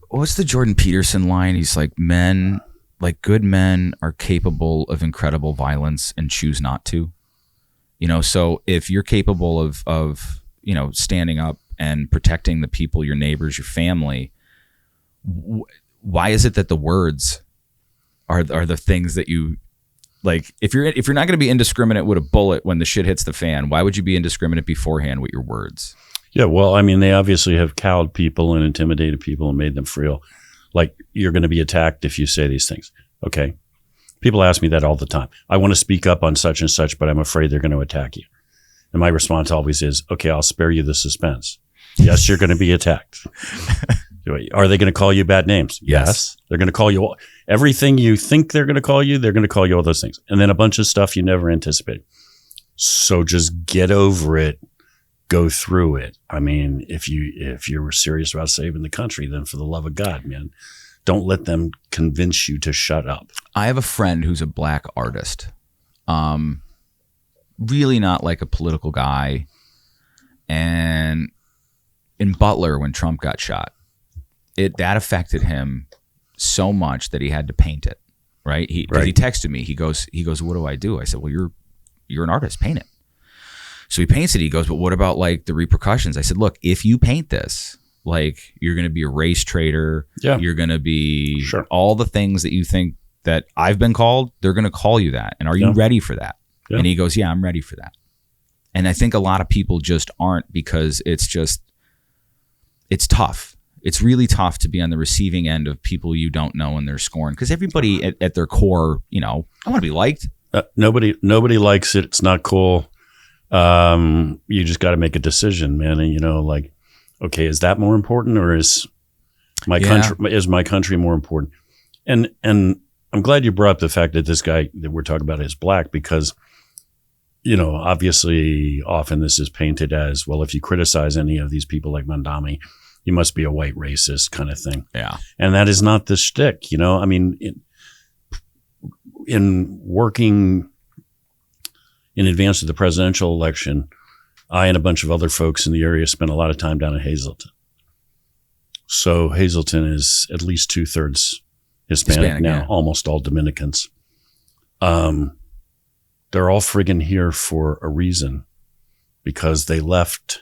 what's the Jordan Peterson line? He's like, good men are capable of incredible violence and choose not to. So if you're capable of standing up and protecting the people, your neighbors, your family, why is it that the words are the things that you like? If you're not going to be indiscriminate with a bullet when the shit hits the fan, why would you be indiscriminate beforehand with your words? Yeah, well, I mean, they obviously have cowed people and intimidated people and made them feel like you're going to be attacked if you say these things. Okay. People ask me that all the time. I want to speak up on such and such, but I'm afraid they're going to attack you. And my response always is, okay, I'll spare you the suspense. Yes, you're going to be attacked. Are they going to call you bad names? Yes. They're going to call you everything you think they're going to call you all those things. And then a bunch of stuff you never anticipated. So just get over it. Go through it. I mean, if you were serious about saving the country, then for the love of God, man, don't let them convince you to shut up. I have a friend who's a black artist. Really not like a political guy. And in Butler, when Trump got shot, that affected him so much that he had to paint it. Right? He texted me. He goes, what do I do? I said, well, you're an artist. Paint it. So he paints it. He goes, but what about like the repercussions? I said, look, if you paint this, like you're going to be a race traitor. Yeah. You're going to be all the things that you think that I've been called. They're going to call you that. And are you ready for that? Yeah. And he goes, yeah, I'm ready for that. And I think a lot of people just aren't, because it's tough. It's really tough to be on the receiving end of people you don't know and they're scorned, because everybody at their core, I want to be liked. Nobody likes it. It's not cool. You just got to make a decision, man. And like, okay, is that more important, or is my country more important? And I'm glad you brought up the fact that this guy that we're talking about is black, because obviously often this is painted as, well, if you criticize any of these people like Mandami, you must be a white racist kind of thing. Yeah. And that is not the shtick, I mean, in working in advance of the presidential election, I and a bunch of other folks in the area spent a lot of time down in Hazleton. So Hazleton is at least 2/3 Hispanic now, yeah. Almost all Dominicans. They're all friggin' here for a reason, because they left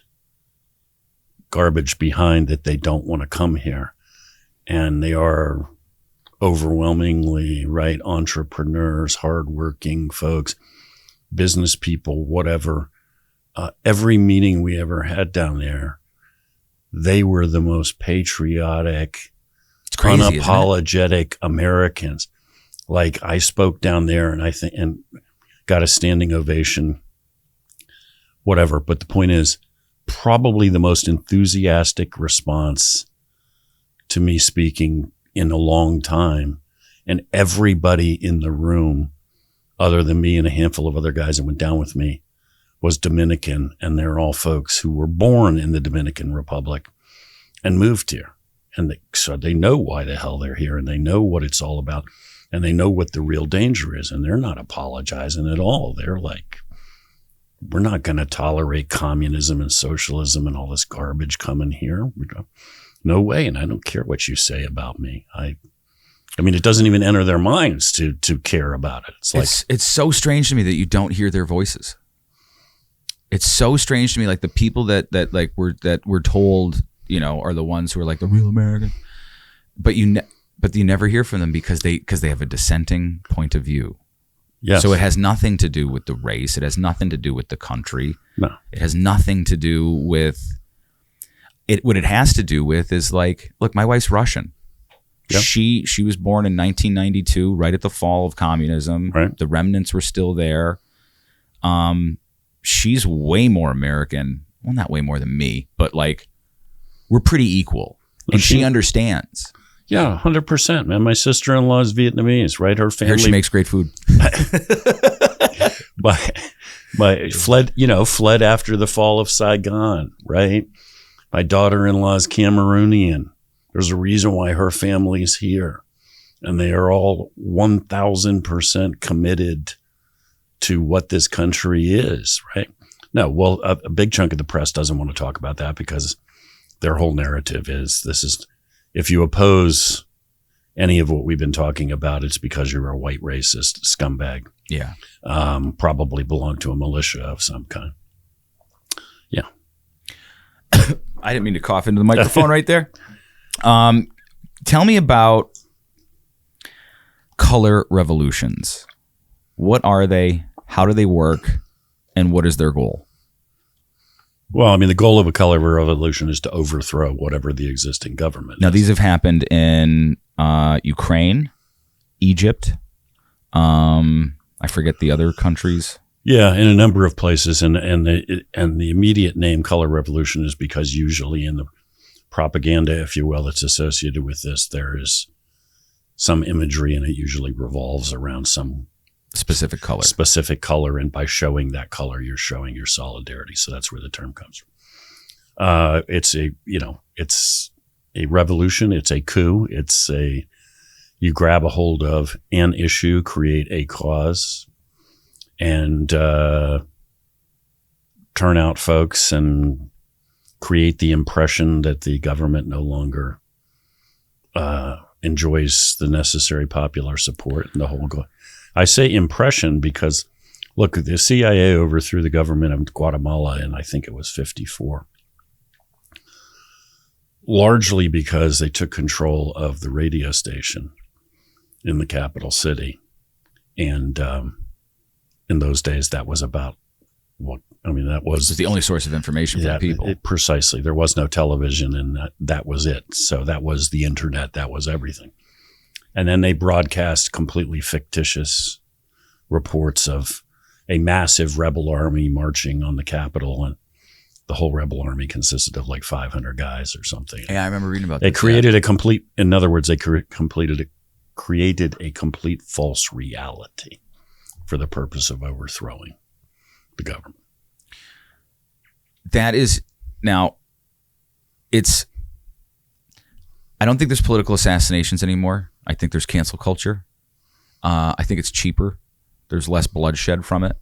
garbage behind that they don't want to come here. And they are overwhelmingly, right, entrepreneurs, hardworking folks, business people, whatever. Every meeting we ever had down there, they were the most patriotic, unapologetic Americans. Like, I spoke down there and got a standing ovation, whatever. But the point is, probably the most enthusiastic response to me speaking in a long time. And everybody in the room, other than me and a handful of other guys that went down with me, was Dominican. And they're all folks who were born in the Dominican Republic and moved here. And so they know why the hell they're here, and they know what it's all about, and they know what the real danger is. And they're not apologizing at all. They're like, we're not going to tolerate communism and socialism and all this garbage coming here. No way. And I don't care what you say about me. I mean, it doesn't even enter their minds to care about it. It's so strange to me that you don't hear their voices. It's so strange to me, like the people that we're told, are the ones who are like the real American, but you never hear from them because they have a dissenting point of view. Yes. So it has nothing to do with the race. It has nothing to do with the country. No. It has nothing to do with it. What it has to do with is, like, look, my wife's Russian. Yep. She was born in 1992, right at the fall of communism. Right. The remnants were still there. She's way more American. Well, not way more than me, but like, we're pretty equal. And she understands. Yeah, 100%, man. My sister-in-law is Vietnamese, right? Her family. She makes great food. fled after the fall of Saigon, right? My daughter-in-law is Cameroonian. There's a reason why her family's here. And they are all 1,000% committed to what this country is, right? No, well, a big chunk of the press doesn't want to talk about that, because their whole narrative is, if you oppose any of what we've been talking about, it's because you're a white racist scumbag. Yeah. Probably belong to a militia of some kind. Yeah. I didn't mean to cough into the microphone right there. Tell me about color revolutions. What are they? How do they work? And what is their goal? Well, I mean, the goal of a color revolution is to overthrow whatever the existing government Now, is. These have happened in Ukraine, Egypt. I forget the other countries. Yeah, in a number of places. And the immediate name color revolution is because usually in the propaganda, if you will, that's associated with this, there is some imagery, and it usually revolves around some specific color, and by showing that color, you're showing your solidarity. So that's where the term comes from. It's a revolution. It's a coup. You grab a hold of an issue, create a cause, and turn out folks and create the impression that the government no longer enjoys the necessary popular support and the whole go. I say impression because, look, the CIA overthrew the government of Guatemala in, I think it was 1954, largely because they took control of the radio station in the capital city. And in those days, that was about that was the only source of information for the people. Precisely. There was no television, and that was it. So that was the internet. That was everything. And then they broadcast completely fictitious reports of a massive rebel army marching on the Capitol, and the whole rebel army consisted of like 500 guys or something. Yeah, I remember reading about They this. created a complete, in other words, they created a complete false reality for the purpose of overthrowing the government. That is, now, I don't think there's political assassinations anymore. I think there's cancel culture. I think it's cheaper. There's less bloodshed from it.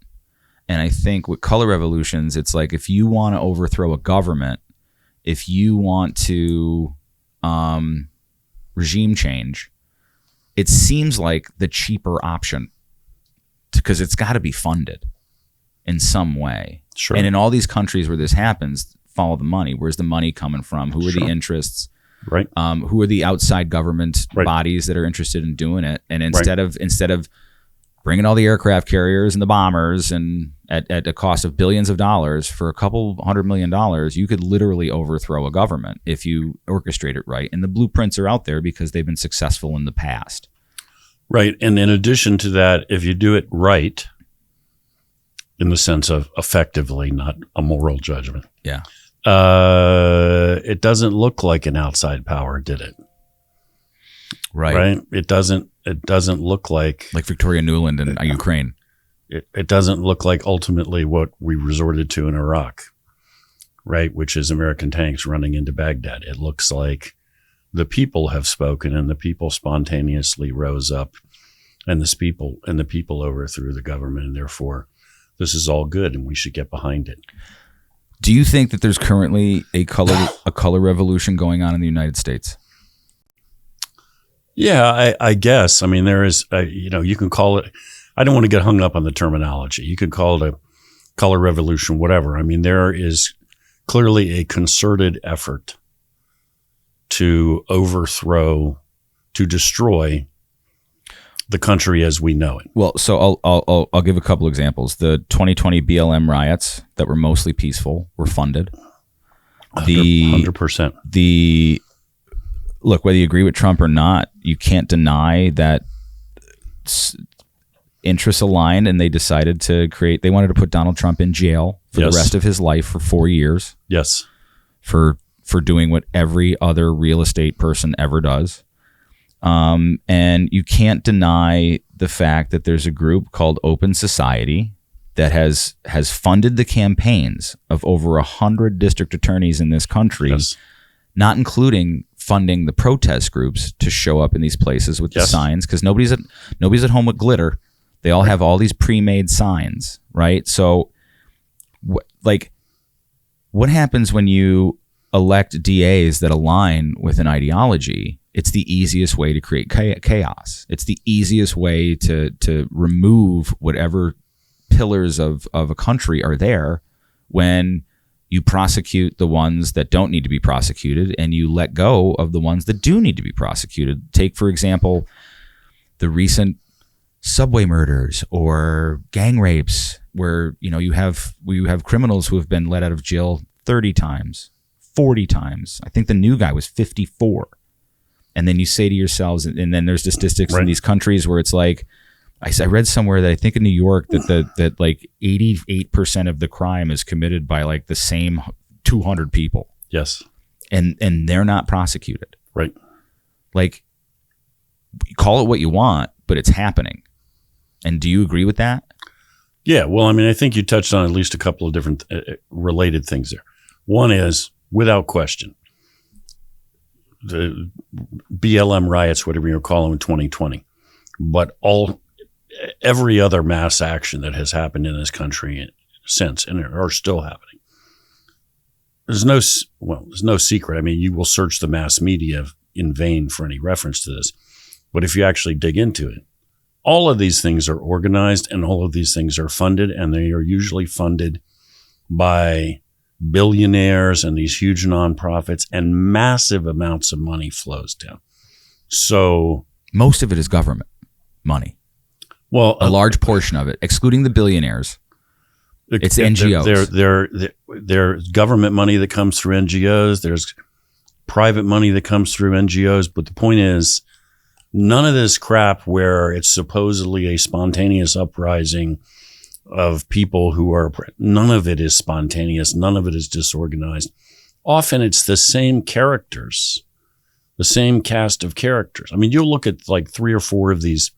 And I think with color revolutions, it's like if you want to overthrow a government, if you want to regime change, it seems like the cheaper option because it's got to be funded in some way. Sure. And in all these countries where this happens, follow the money. Where's the money coming from? Who are the interests? Right. Who are the outside government bodies that are interested in doing it? And instead of bringing all the aircraft carriers and the bombers and at a cost of billions of dollars for a couple $100 million, you could literally overthrow a government if you orchestrate it right. And the blueprints are out there because they've been successful in the past. Right. And in addition to that, if you do it right, in the sense of effectively, not a moral judgment. Yeah. It doesn't look like an outside power did it. Right. It doesn't look like Victoria Nuland in Ukraine. It doesn't look like ultimately what we resorted to in Iraq, right? Which is American tanks running into Baghdad. It looks like the people have spoken and the people spontaneously rose up and the people overthrew the government, and therefore this is all good and we should get behind it. Do you think that there's currently a color revolution going on in the United States? Yeah, I guess. I mean, there is, you can call it, I don't want to get hung up on the terminology. You could call it a color revolution, whatever. I mean, there is clearly a concerted effort to overthrow, to destroy the country as we know it. Well, so I'll give a couple examples. The 2020 BLM riots that were mostly peaceful were funded. 100%. Look, whether you agree with Trump or not, you can't deny that interests aligned, and they decided to they wanted to put Donald Trump in jail for the rest of his life for 4 years. Yes. For doing what every other real estate person ever does. And you can't deny the fact that there's a group called Open Society that has funded the campaigns of over 100 district attorneys in this country, not including funding the protest groups to show up in these places with the signs, because nobody's at home with glitter. They all have all these pre-made signs, right? So, what happens when you elect DAs that align with an ideology? It's the easiest way to create chaos. It's the easiest way to remove whatever pillars of a country are there when you prosecute the ones that don't need to be prosecuted and you let go of the ones that do need to be prosecuted. Take, for example, the recent subway murders or gang rapes where, you have criminals who have been let out of jail 30 times, 40 times. I think the new guy was 54. And then you say to yourselves, and then there's the statistics in these countries where it's like, I read somewhere that I think in New York that like 88% of the crime is committed by like the same 200 people. Yes. And they're not prosecuted. Right. Like, call it what you want, but it's happening. And do you agree with that? Yeah. Well, I mean, I think you touched on at least a couple of different related things there. One is, without question, the BLM riots, whatever you call them, in 2020, but every other mass action that has happened in this country since and are still happening. There's no secret. I mean, you will search the mass media in vain for any reference to this. But if you actually dig into it, all of these things are organized and all of these things are funded, and they are usually funded by billionaires and these huge nonprofits, and massive amounts of money flows down. So most of it is government money. Well, a large portion of it, excluding the billionaires. It's NGOs. There's government money that comes through NGOs. There's private money that comes through NGOs. But the point is, none of this crap where it's supposedly a spontaneous uprising of people none of it is spontaneous. None of it is disorganized. Often it's the same characters, the same cast of characters. I mean, you'll look at like 3 or 4 of these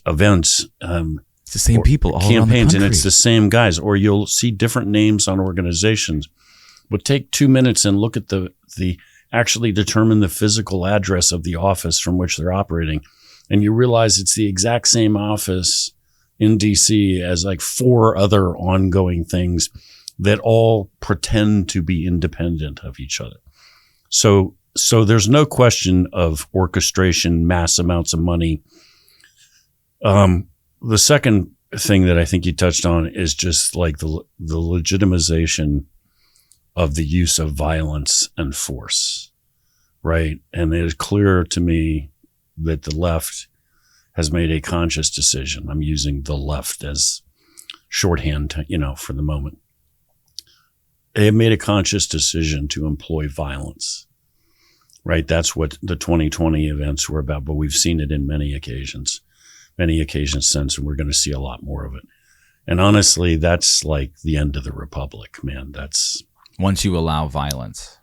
events. It's the same people, all campaigns, around the and it's the same guys. Or you'll see different names on organizations. But take 2 minutes and look at the actually determine the physical address of the office from which they're operating, and you realize it's the exact same office in DC as like 4 other ongoing things that all pretend to be independent of each other. So there's no question of orchestration, mass amounts of money. The second thing that I think you touched on is just like the legitimization of the use of violence and force, right? And it is clear to me that the left has made a conscious decision. I'm using the left as shorthand, for the moment. They have made a conscious decision to employ violence, right? That's what the 2020 events were about, but we've seen it in many occasions since, and we're going to see a lot more of it. And honestly, that's like the end of the republic, man. That's once you allow violence.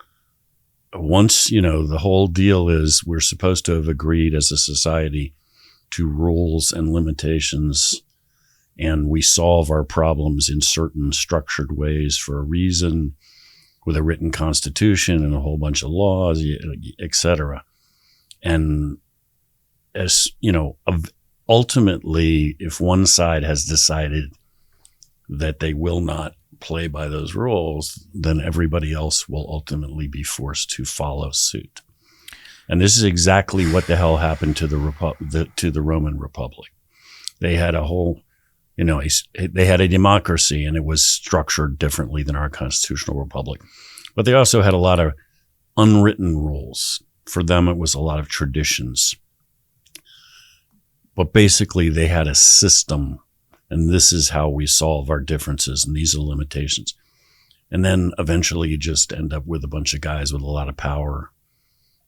Once, the whole deal is we're supposed to have agreed as a society to rules and limitations, and we solve our problems in certain structured ways for a reason, with a written constitution and a whole bunch of laws, et cetera. And as ultimately, if one side has decided that they will not play by those rules, then everybody else will ultimately be forced to follow suit. And this is exactly what the hell happened to the Roman Republic. They had a whole, they had a democracy, and it was structured differently than our constitutional republic. But they also had a lot of unwritten rules. For them, it was a lot of traditions. But basically, they had a system, and this is how we solve our differences, and these are limitations. And then eventually you just end up with a bunch of guys with a lot of power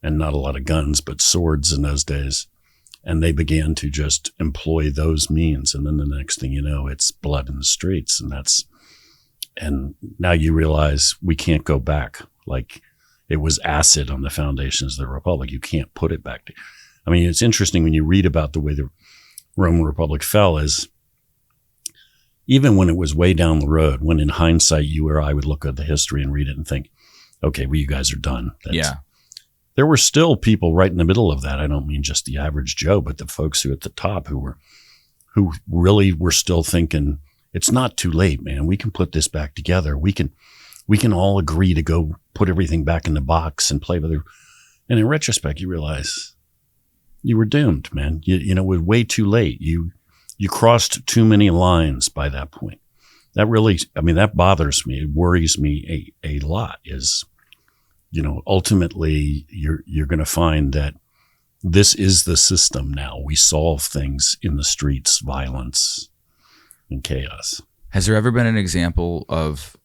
and not a lot of guns, but swords in those days. And they began to just employ those means. And then the next thing you know, it's blood in the streets. And now you realize we can't go back. Like, it was acid on the foundations of the Republic. You can't put it back. I mean, it's interesting when you read about the way the Roman Republic fell, is even when it was way down the road, when in hindsight you or I would look at the history and read it and think, okay, well, you guys are done. There were still people right in the middle of that. I don't mean just the average Joe, but the folks who at the top who really were still thinking, it's not too late, man. We can put this back together. We can all agree to go put everything back in the box and play with it. And in retrospect, you realize you were doomed, man. It was way too late. You crossed too many lines by that point. That really, that bothers me. It worries me a lot. Is, ultimately you're going to find that this is the system now. We solve things in the streets, violence and chaos. Has there ever been an example of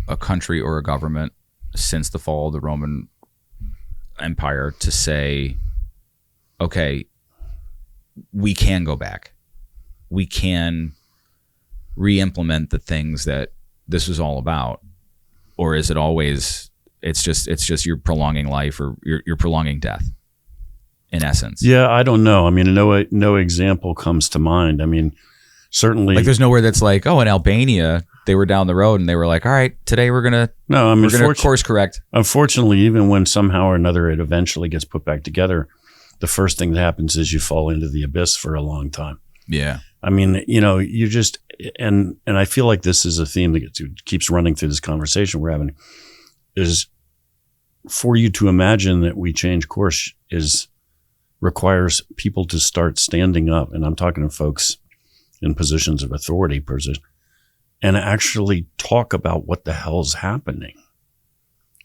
a country or a government since the fall of the Roman Empire to say, okay, we can go back. We can re-implement the things that this was all about? Or is it always, it's just you're prolonging life, or you're prolonging death? in essence. Yeah, I don't know. I mean, no example comes to mind. I mean, certainly, like there's nowhere that's like, oh, in Albania they were down the road and they were like, all right, today we're gonna course correct. Unfortunately, even when somehow or another it eventually gets put back together, the first thing that happens is you fall into the abyss for a long time. Yeah. I mean, you just and I feel like this is a theme that keeps running through this conversation we're having, is for you to imagine that we change course requires people to start standing up, and I'm talking to folks in positions of authority, and actually talk about what the hell's happening.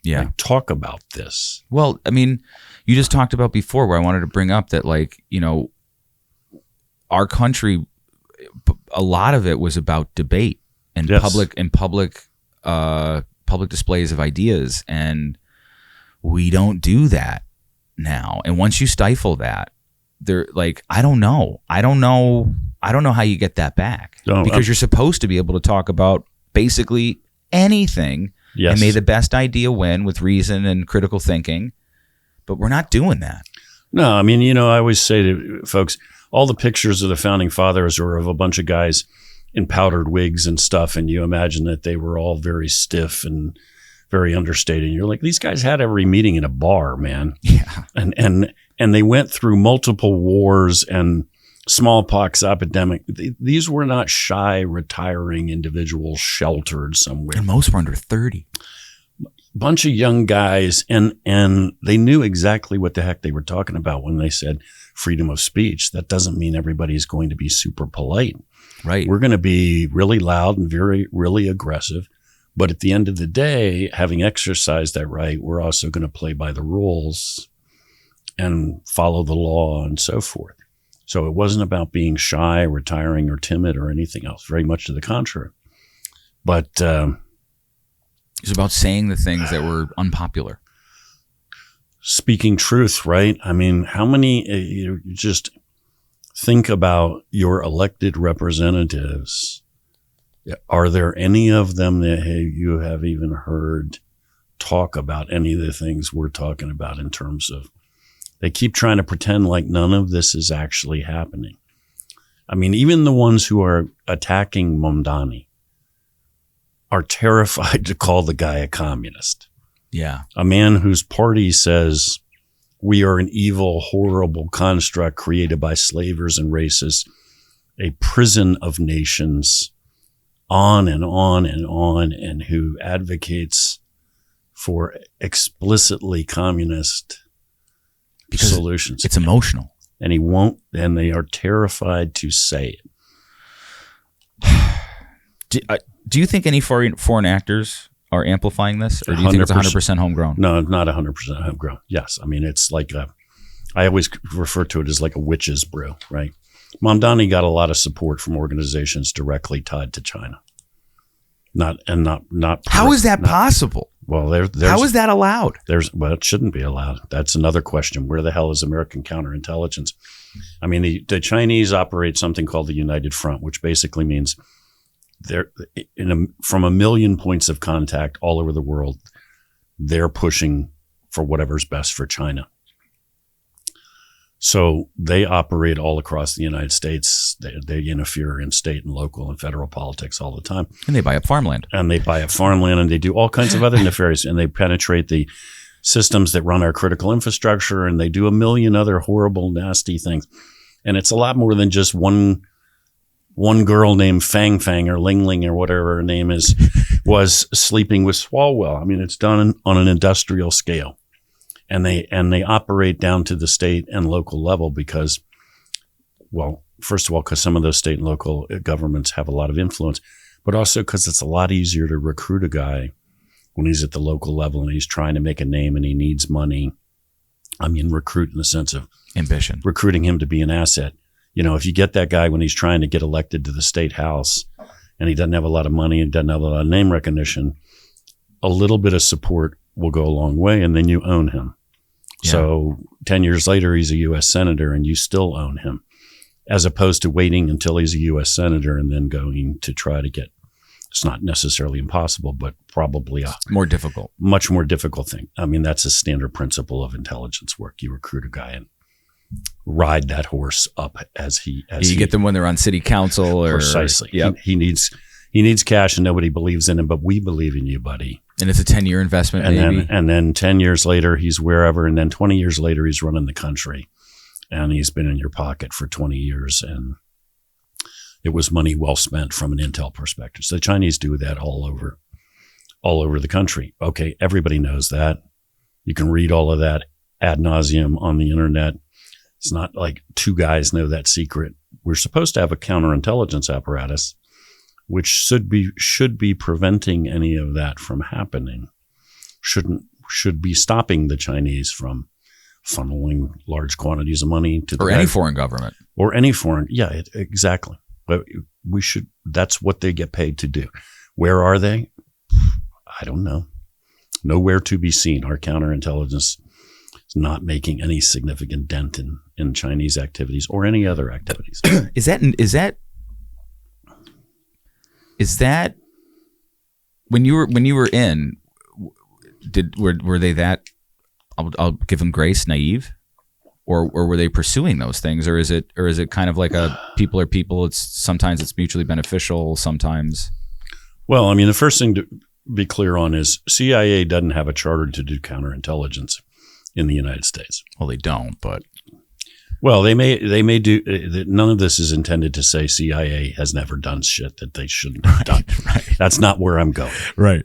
Yeah. Like, talk about this. Well, I mean, you just talked about before where I wanted to bring up that, like, our country, a lot of it was about debate and public displays of ideas. And we don't do that now. And once you stifle that, they're like, I don't know how you get that back, because you're supposed to be able to talk about basically anything and may the best idea win with reason and critical thinking. But we're not doing that. No, I mean, I always say to folks, all the pictures of the founding fathers are of a bunch of guys in powdered wigs and stuff. And you imagine that they were all very stiff and very understated. And you're like, these guys had every meeting in a bar, man. Yeah. And they went through multiple wars and smallpox epidemic. These were not shy, retiring individuals sheltered somewhere. And most were under 30. Bunch of young guys, and they knew exactly what the heck they were talking about when they said freedom of speech. That doesn't mean everybody's going to be super polite. Right. We're going to be really loud and really aggressive. But at the end of the day, having exercised that right, we're also going to play by the rules and follow the law and so forth. So it wasn't about being shy, retiring, or timid or anything else. Very much to the contrary. But it's about saying the things that were unpopular. Speaking truth, right? I mean, how many, you just think about your elected representatives. Are there any of them that you have even heard talk about any of the things we're talking about in terms of, they keep trying to pretend like none of this is actually happening. I mean, even the ones who are attacking Mamdani are terrified to call the guy a communist. Yeah. A man whose party says we are an evil, horrible construct created by slavers and racists, a prison of nations, on and on and on, and who advocates for explicitly communist solutions. It's emotional. And he won't, and they are terrified to say it. Do you think any foreign actors are amplifying this, or do you think it's 100% homegrown? No, not 100% homegrown. Yes. I mean, it's like I always refer to it as like a witch's brew, right? Mamdani got a lot of support from organizations directly tied to China. Not. How is that possible? Well, how is that allowed? Well, it shouldn't be allowed. That's another question. Where the hell is American counterintelligence? I mean, the Chinese operate something called the United Front, which basically means they're from a million points of contact all over the world, they're pushing for whatever's best for China. So they operate all across the United States. They interfere in state and local and federal politics all the time. And they buy up farmland. And they do all kinds of other nefarious, and they penetrate the systems that run our critical infrastructure, and they do a million other horrible, nasty things. And it's a lot more than just one girl named Fang Fang or Ling Ling or whatever her name is was sleeping with Swalwell. I mean, it's done on an industrial scale. And they operate down to the state and local level because, well, first of all, because some of those state and local governments have a lot of influence, but also because it's a lot easier to recruit a guy when he's at the local level and he's trying to make a name and he needs money. I mean, recruit in the sense of ambition, recruiting him to be an asset. You know, if you get that guy when he's trying to get elected to the state house and he doesn't have a lot of money and doesn't have a lot of name recognition, a little bit of support will go a long way, and then you own him. Yeah. So 10 years later, he's a U.S. senator and you still own him, as opposed to waiting until he's a U.S. senator and then going to try to get, it's not necessarily impossible, but probably a much more difficult thing. I mean, that's a standard principle of intelligence work. You recruit a guy and ride that horse up as you get them when they're on city council or precisely. Yep. He needs cash and nobody believes in him, but we believe in you, buddy. And it's a 10-year investment, maybe. And then 10 years later, he's wherever. And then 20 years later, he's running the country. And he's been in your pocket for 20 years. And it was money well spent from an intel perspective. So the Chinese do that all over the country. Okay, everybody knows that. You can read all of that ad nauseum on the internet. It's not like two guys know that secret. We're supposed to have a counterintelligence apparatus which should be preventing any of that from happening. Should be stopping the Chinese from funneling large quantities of money to the any foreign government. Or any foreign. Yeah, exactly. But that's what they get paid to do. Where are they? I don't know. Nowhere to be seen. Our counterintelligence is not making any significant dent in Chinese activities or any other activities. Is that when you were in? Were they that? I'll give them grace, naive, or were they pursuing those things, or is it kind of like a people are people? Sometimes it's mutually beneficial. Sometimes. Well, I mean, the first thing to be clear on is CIA doesn't have a charter to do counterintelligence in the United States. Well, they don't, but. Well, they may do. None of this is intended to say CIA has never done shit that they shouldn't have done. Right. That's not where I'm going. Right.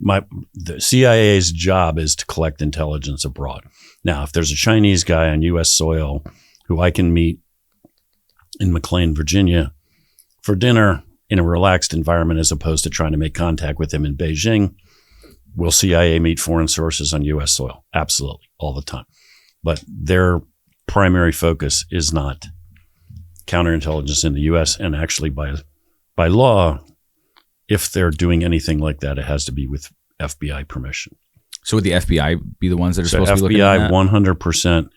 The CIA's job is to collect intelligence abroad. Now, if there's a Chinese guy on U.S. soil who I can meet in McLean, Virginia, for dinner in a relaxed environment, as opposed to trying to make contact with him in Beijing, will CIA meet foreign sources on U.S. soil? Absolutely, all the time. But their primary focus is not counterintelligence in the U.S. And actually, by law, if they're doing anything like that, it has to be with FBI permission. So would the FBI be the ones that are supposed to be looking FBI at that?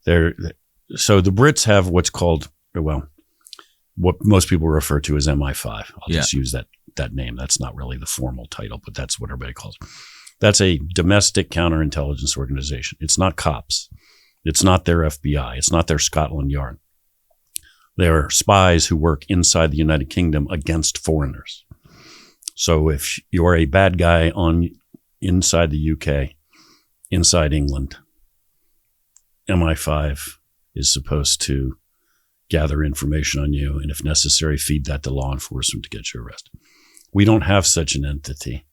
100%. So the Brits have what's called, well, what most people refer to as MI5. I'll just use that name. That's not really the formal title, but that's what everybody calls it. That's a domestic counterintelligence organization. It's not cops. It's not their FBI. It's not their Scotland Yard. They're spies who work inside the United Kingdom against foreigners. So if you're a bad guy inside the UK, inside England, MI5 is supposed to gather information on you, and if necessary, feed that to law enforcement to get you arrested. We don't have such an entity.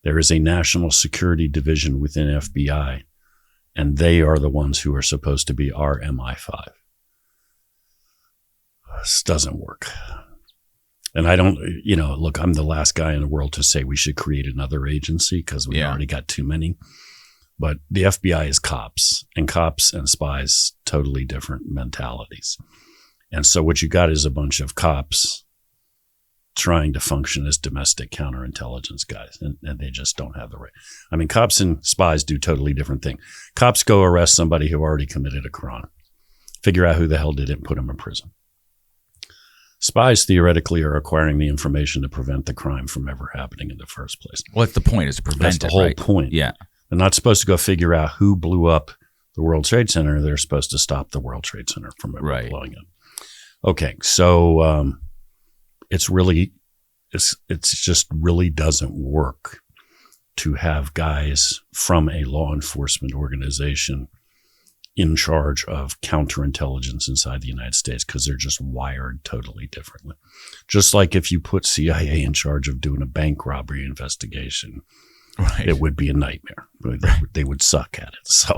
There is a national security division within FBI, and they are the ones who are supposed to be our MI5. This doesn't work. And I don't, look, I'm the last guy in the world to say we should create another agency because we already got too many. But the FBI is cops and spies, totally different mentalities. And so what you got is a bunch of cops trying to function as domestic counterintelligence guys, and they just don't have the right. I mean, cops and spies do totally different things. Cops go arrest somebody who already committed a crime, figure out who the hell did it, and put them in prison. Spies theoretically are acquiring the information to prevent the crime from ever happening in the first place. Well, that's the point, is to prevent it. That's the whole point. Yeah. They're not supposed to go figure out who blew up the World Trade Center. They're supposed to stop the World Trade Center from ever blowing up. Okay, so it's just really doesn't work to have guys from a law enforcement organization in charge of counterintelligence inside the United States, because they're just wired totally differently. Just like if you put CIA in charge of doing a bank robbery investigation, it would be a nightmare. They would suck at it. So,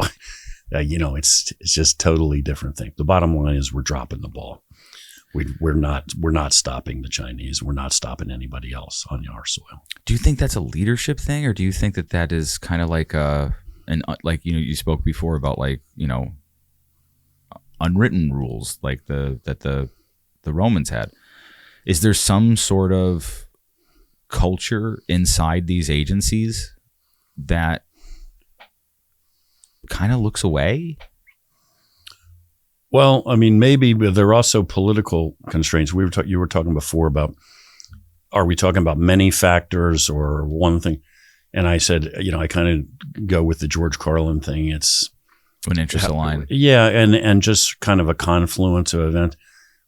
it's just totally different thing. The bottom line is we're dropping the ball. We're not stopping the Chinese. We're not stopping anybody else on our soil. Do you think that's a leadership thing, or do you think that is kind of like you spoke before about unwritten rules like the Romans had? Is there some sort of culture inside these agencies that kind of looks away? Well, I mean, maybe, but there are also political constraints. You were talking before about, are we talking about many factors or one thing? And I said, I kind of go with the George Carlin thing. It's When interests align. Yeah, and just kind of a confluence of events.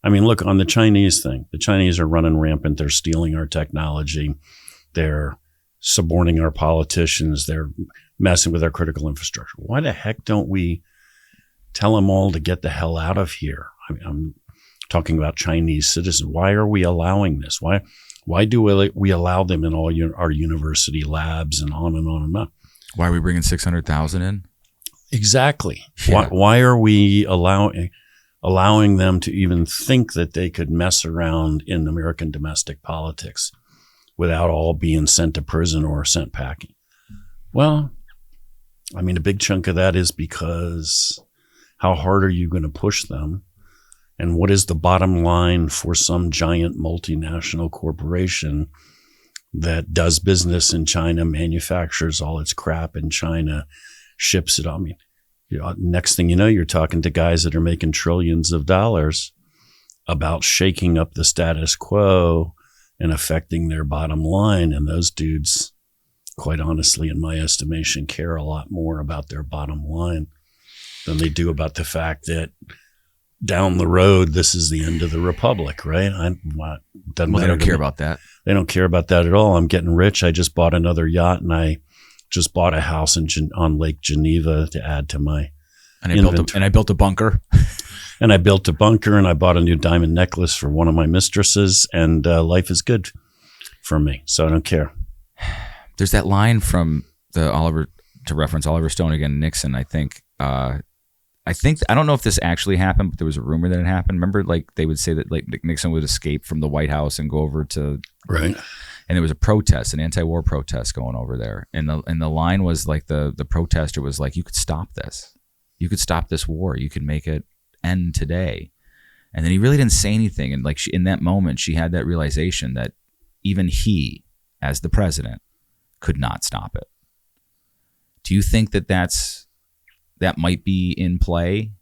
I mean, look, on the Chinese thing, the Chinese are running rampant. They're stealing our technology. They're suborning our politicians. They're messing with our critical infrastructure. Why the heck don't we tell them all to get the hell out of here? I mean, I'm talking about Chinese citizens. Why are we allowing this? Why do we allow them in all our university labs and on and on and on? Why are we bringing 600,000 in? Exactly. Yeah. Why are we allowing them to even think that they could mess around in American domestic politics without all being sent to prison or sent packing? Well, I mean, a big chunk of that is because how hard are you going to push them? And what is the bottom line for some giant multinational corporation that does business in China, manufactures all its crap in China, ships it? I mean, next thing you know, you're talking to guys that are making trillions of dollars about shaking up the status quo and affecting their bottom line. And those dudes, quite honestly, in my estimation, care a lot more about their bottom line than they do about the fact that down the road, this is the end of the republic, right? They don't care about that. They don't care about that at all. I'm getting rich. I just bought another yacht, and I just bought a house on Lake Geneva to add to my inventory. I built a bunker. And I built a bunker, and I bought a new diamond necklace for one of my mistresses, and life is good for me, so I don't care. There's that line from to reference Oliver Stone again, Nixon, I think. I don't know if this actually happened, but there was a rumor that it happened. Remember, like they would say that like Nixon would escape from the White House and go over to right. And there was a protest, an anti-war protest going over there, and the line was like the protester was like, "You could stop this. You could stop this war. You could make it end today." And then he really didn't say anything, and like in that moment, she had that realization that even he, as the president, could not stop it. Do you think that might be in play?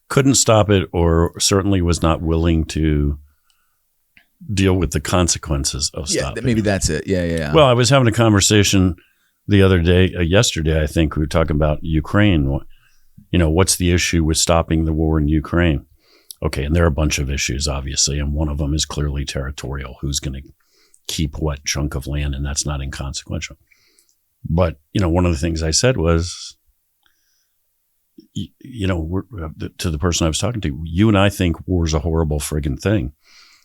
Couldn't stop it, or certainly was not willing to deal with the consequences of stopping. Maybe that's it. Yeah. Well, I was having a conversation the other day, yesterday, I think we were talking about Ukraine. You know, what's the issue with stopping the war in Ukraine? Okay, and there are a bunch of issues, obviously, and one of them is clearly territorial. Who's going to keep what chunk of land, and that's not inconsequential. But, you know, one of the things I said was, you know, to the person I was talking to, you and I think war is a horrible friggin' thing.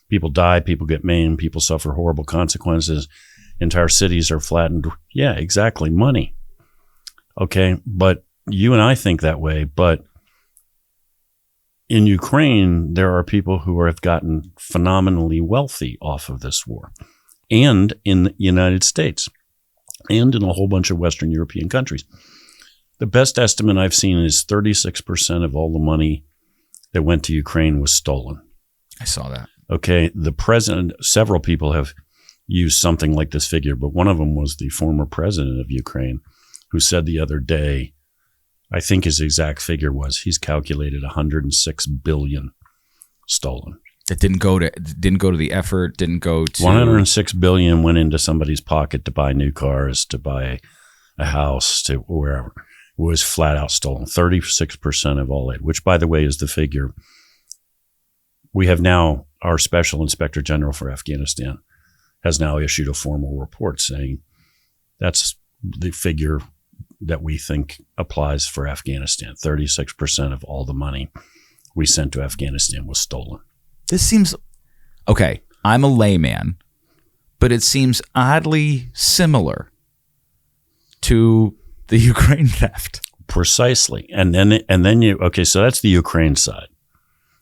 People die, people get maimed, people suffer horrible consequences. Entire cities are flattened. Yeah, exactly. Money. Okay, but you and I think that way. But in Ukraine, there are people who have gotten phenomenally wealthy off of this war. And in the United States. And in a whole bunch of Western European countries. The best estimate I've seen is 36% of all the money that went to Ukraine was stolen. I saw that. Okay, the president, several people have used something like this figure, but one of them was the former president of Ukraine, who said the other day, I think his exact figure was, he's calculated 106 billion stolen. It didn't go to the effort, didn't go to 106 billion went into somebody's pocket to buy new cars, to buy a house, to wherever. It was flat out stolen. 36% of all aid, which by the way is the figure. We have now, our Special Inspector General for Afghanistan has now issued a formal report saying that's the figure that we think applies for Afghanistan. 36% of all the money we sent to Afghanistan was stolen. This seems, okay, I'm a layman, but it seems oddly similar to the Ukraine theft. Precisely. And then you, okay, so that's the Ukraine side.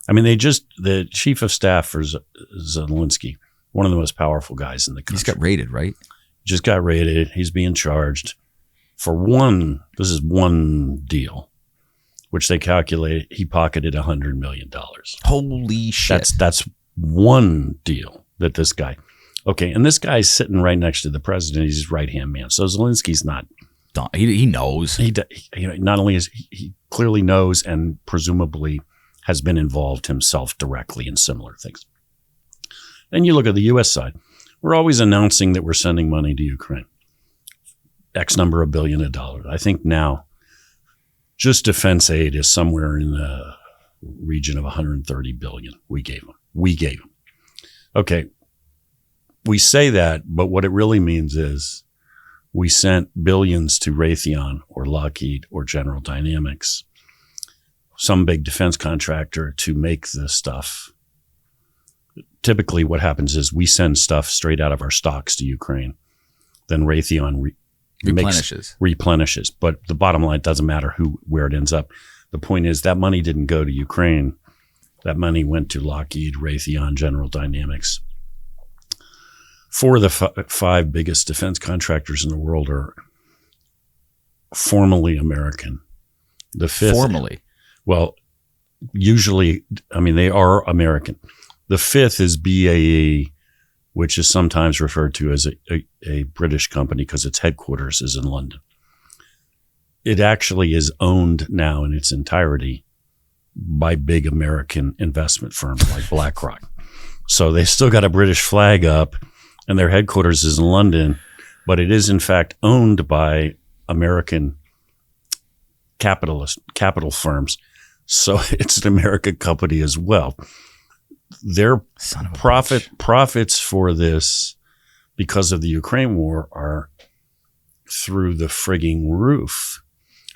I mean, the chief of staff for Zelensky, one of the most powerful guys in the country. He's got raided, right? Just got raided. He's being charged for this is one deal, which they calculate he pocketed $100 million. Holy shit. That's one deal that this guy, okay, and this guy's sitting right next to the president. He's his right-hand man. So Zelensky's not. He knows. He not only is he clearly knows and presumably has been involved himself directly in similar things. Then you look at the U.S. side. We're always announcing that we're sending money to Ukraine. X number of billion of dollars. I think now just defense aid is somewhere in the region of 130 billion. We gave them. Okay. We say that, but what it really means is we sent billions to Raytheon or Lockheed or General Dynamics, some big defense contractor, to make this stuff. Typically what happens is we send stuff straight out of our stocks to Ukraine. Then Raytheon replenishes. But the bottom line, doesn't matter where it ends up. The point is that money didn't go to Ukraine. That money went to Lockheed, Raytheon, General Dynamics. Four of the five biggest defense contractors in the world are formally American. The fifth, formally, well, usually, I mean, they are American. The fifth is BAE, which is sometimes referred to as a British company because its headquarters is in London. It actually is owned now in its entirety by big American investment firms like BlackRock. So they still got a British flag up, and their headquarters is in London, but it is in fact owned by American capital firms. So it's an American company as well. Their profits for this, because of the Ukraine war, are through the frigging roof.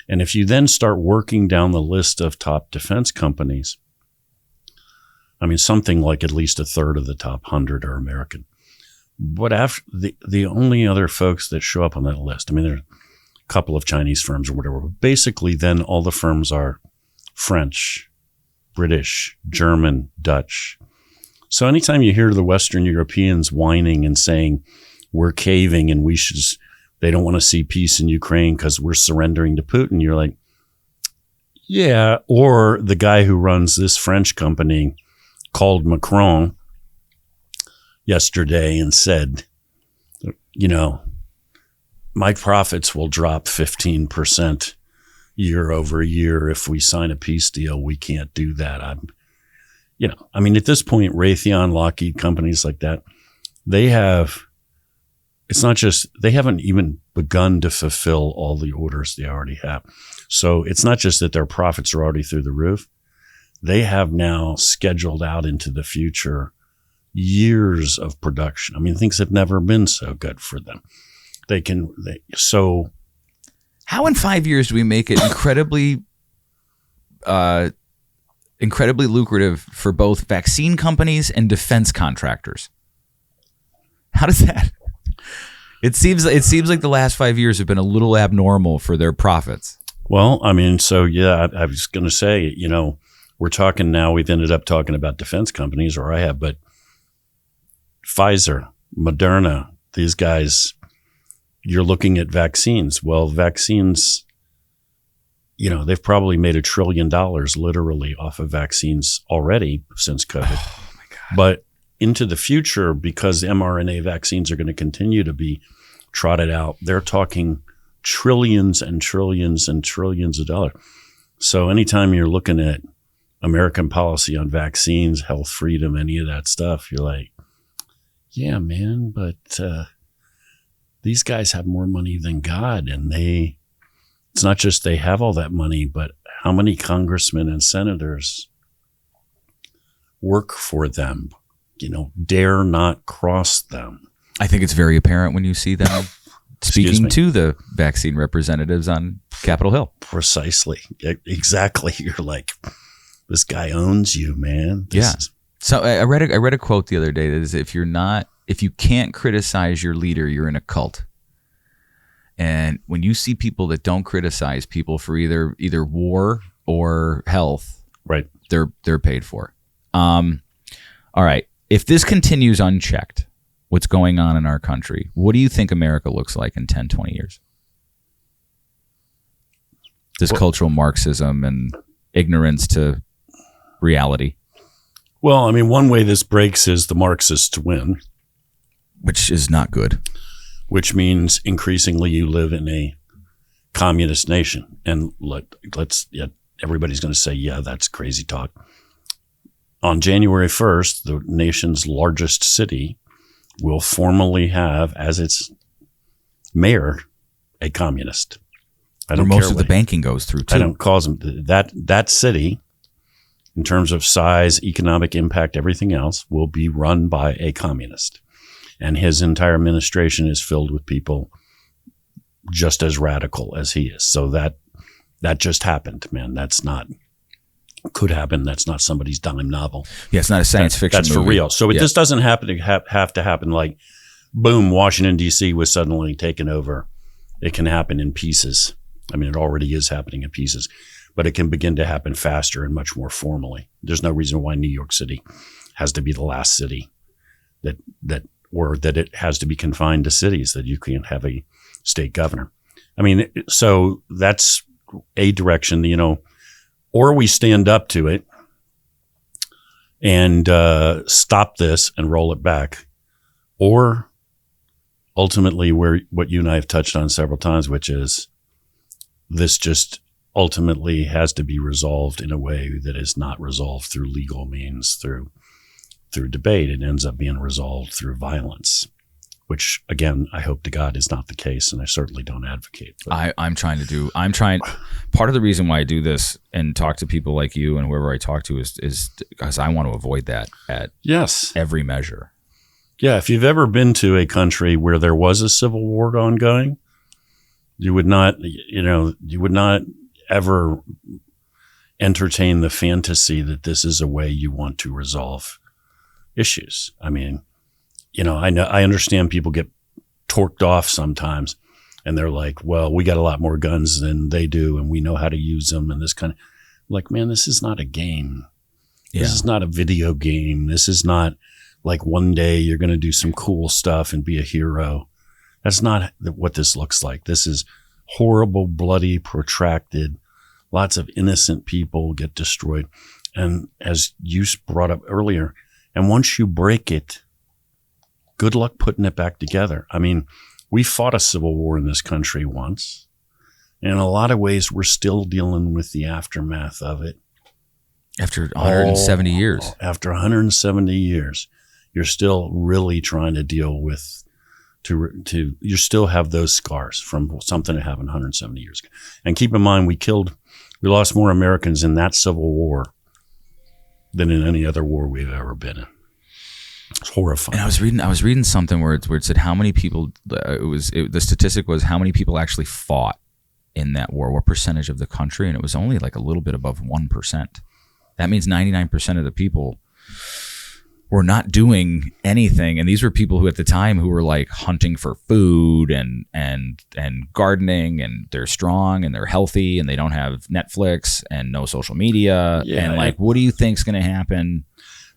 And if you then start working down the list of top defense companies, I mean, something like at least a third of the top 100 are American. But after the only other folks that show up on that list, I mean, there are a couple of Chinese firms or whatever, but basically then all the firms are French, British, German, Dutch. So anytime you hear the Western Europeans whining and saying we're caving and they don't want to see peace in Ukraine because we're surrendering to Putin, you're like, yeah. Or the guy who runs this French company called Macron yesterday and said, you know, my profits will drop 15% year over year if we sign a peace deal. We can't do that. I mean, at this point, Raytheon, Lockheed, companies like that, they haven't even begun to fulfill all the orders they already have. So it's not just that their profits are already through the roof. They have now scheduled out into the future years of production. I mean, things have never been so good for them. So how in 5 years do we make it incredibly lucrative for both vaccine companies and defense contractors? How does that? It seems like the last 5 years have been a little abnormal for their profits. Well, I mean, so yeah, I was going to say, you know, we're talking now, we've ended up talking about defense companies, or I have, but Pfizer, Moderna, these guys, you're looking at vaccines. Well, vaccines, you know, they've probably made $1 trillion literally off of vaccines already since COVID. Oh my God. But into the future, because mRNA vaccines are going to continue to be trotted out, they're talking trillions and trillions and trillions of dollars. So anytime you're looking at American policy on vaccines, health freedom, any of that stuff, you're like, yeah, man, but these guys have more money than God. And it's not just they have all that money, but how many congressmen and senators work for them, you know, dare not cross them. I think it's very apparent when you see them speaking to the vaccine representatives on Capitol Hill. Precisely. Exactly. You're like, this guy owns you, man. So I read a quote the other day that is, if you can't criticize your leader, you're in a cult. And when you see people that don't criticize people for either war or health, right, they're paid for. All right. If this continues unchecked, what's going on in our country, what do you think America looks like in 10, 20 years? This cultural Marxism and ignorance to reality. Well, I mean, one way this breaks is the Marxists win. Which is not good. Which means increasingly you live in a communist nation. And everybody's going to say, yeah, that's crazy talk. On January 1st, the nation's largest city will formally have as its mayor a communist. I Where don't most care of the what- banking goes through too. I don't cause them that city, in terms of size, economic impact, everything else, will be run by a communist, and his entire administration is filled with people just as radical as he is. So that just happened, man. Could happen. That's not somebody's dime novel. Yeah, it's not a science fiction That's for movie. real. So this doesn't happen to have to happen like, boom, Washington, D.C. was suddenly taken over. It can happen in pieces. I mean, it already is happening in pieces, but it can begin to happen faster and much more formally. There's no reason why New York City has to be the last city that it has to be confined to cities, that you can't have a state governor. I mean, so that's a direction, or we stand up to it and stop this and roll it back, or ultimately what you and I have touched on several times, which is this just ultimately has to be resolved in a way that is not resolved through legal means, through debate. It ends up being resolved through violence, which, again, I hope to God is not the case, and I certainly don't advocate. I'm trying. Part of the reason why I do this and talk to people like you and whoever I talk to is because I want to avoid that at every measure. Yeah, if you've ever been to a country where there was a civil war ongoing, you would not ever entertain the fantasy that this is a way you want to resolve issues. I mean, I understand people get torqued off sometimes, and they're like, well, we got a lot more guns than they do, and we know how to use them, and this kind of, like, man, this is not a game. Yeah. This is not a video game. This is not like one day you're going to do some cool stuff and be a hero. That's not what this looks like. This is horrible, bloody, protracted. Lots of innocent people get destroyed. And as you brought up earlier, and once you break it, good luck putting it back together. I mean, we fought a civil war in this country once. And in a lot of ways, we're still dealing with the aftermath of it. After 170 years. After 170 years, you're still really trying to deal with, you still have those scars from something that happened 170 years ago. And keep in mind, we lost more Americans in that Civil War than in any other war we've ever been in. It's horrifying. And I was reading something where it said how many people, the statistic was how many people actually fought in that war, what percentage of the country, and it was only like a little bit above 1%. That means 99% of the people were not doing anything, and these were people who at the time who were like hunting for food and gardening, and they're strong and they're healthy and they don't have Netflix and no social media. Yeah, and like, what do you think's going to happen?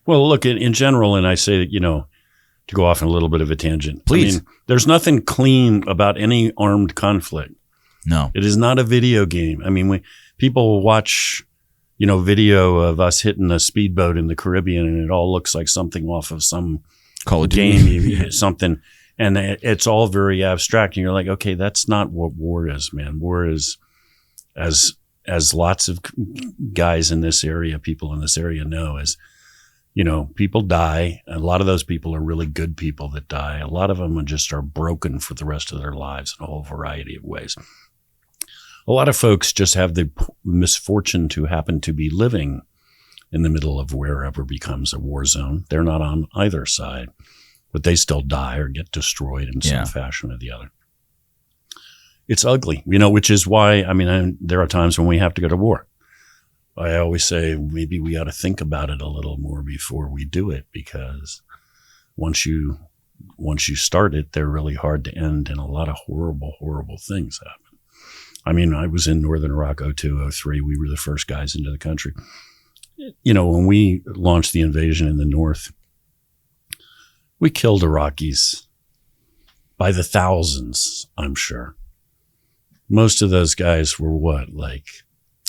Well, look, in general, and I say that, to go off on a little bit of a tangent, please. I mean, there's nothing clean about any armed conflict. No, it is not a video game. I mean, people will watch, video of us hitting a speedboat in the Caribbean, and it all looks like something off of some Call of game, something, and it's all very abstract. And you're like, okay, that's not what war is, man. War is, as lots of guys in this area, people in this area know, is, people die. A lot of those people are really good people that die. A lot of them just are broken for the rest of their lives in a whole variety of ways. A lot of folks just have the misfortune to happen to be living in the middle of wherever becomes a war zone. They're not on either side, but they still die or get destroyed in some fashion or the other. It's ugly, which is why, there are times when we have to go to war. I always say maybe we ought to think about it a little more before we do it, because once you start it, they're really hard to end, and a lot of horrible, horrible things happen. I was in Northern Iraq 2002, 2003. We were the first guys into the country. When we launched the invasion in the north, we killed Iraqis by the thousands, I'm sure. Most of those guys were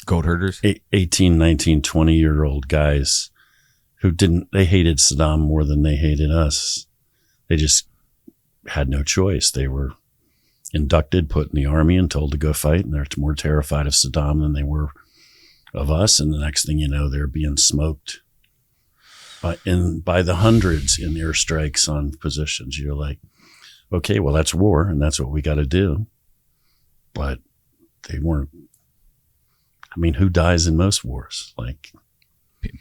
goat herders? 18, 19, 20-year-old guys who they hated Saddam more than they hated us. They just had no choice. They were inducted, put in the army, and told to go fight, and they're more terrified of Saddam than they were of us. And the next thing you know, they're being smoked by the hundreds in airstrikes on positions. You're like, okay, well, that's war, and that's what we got to do. But they weren't. I mean, who dies in most wars? Like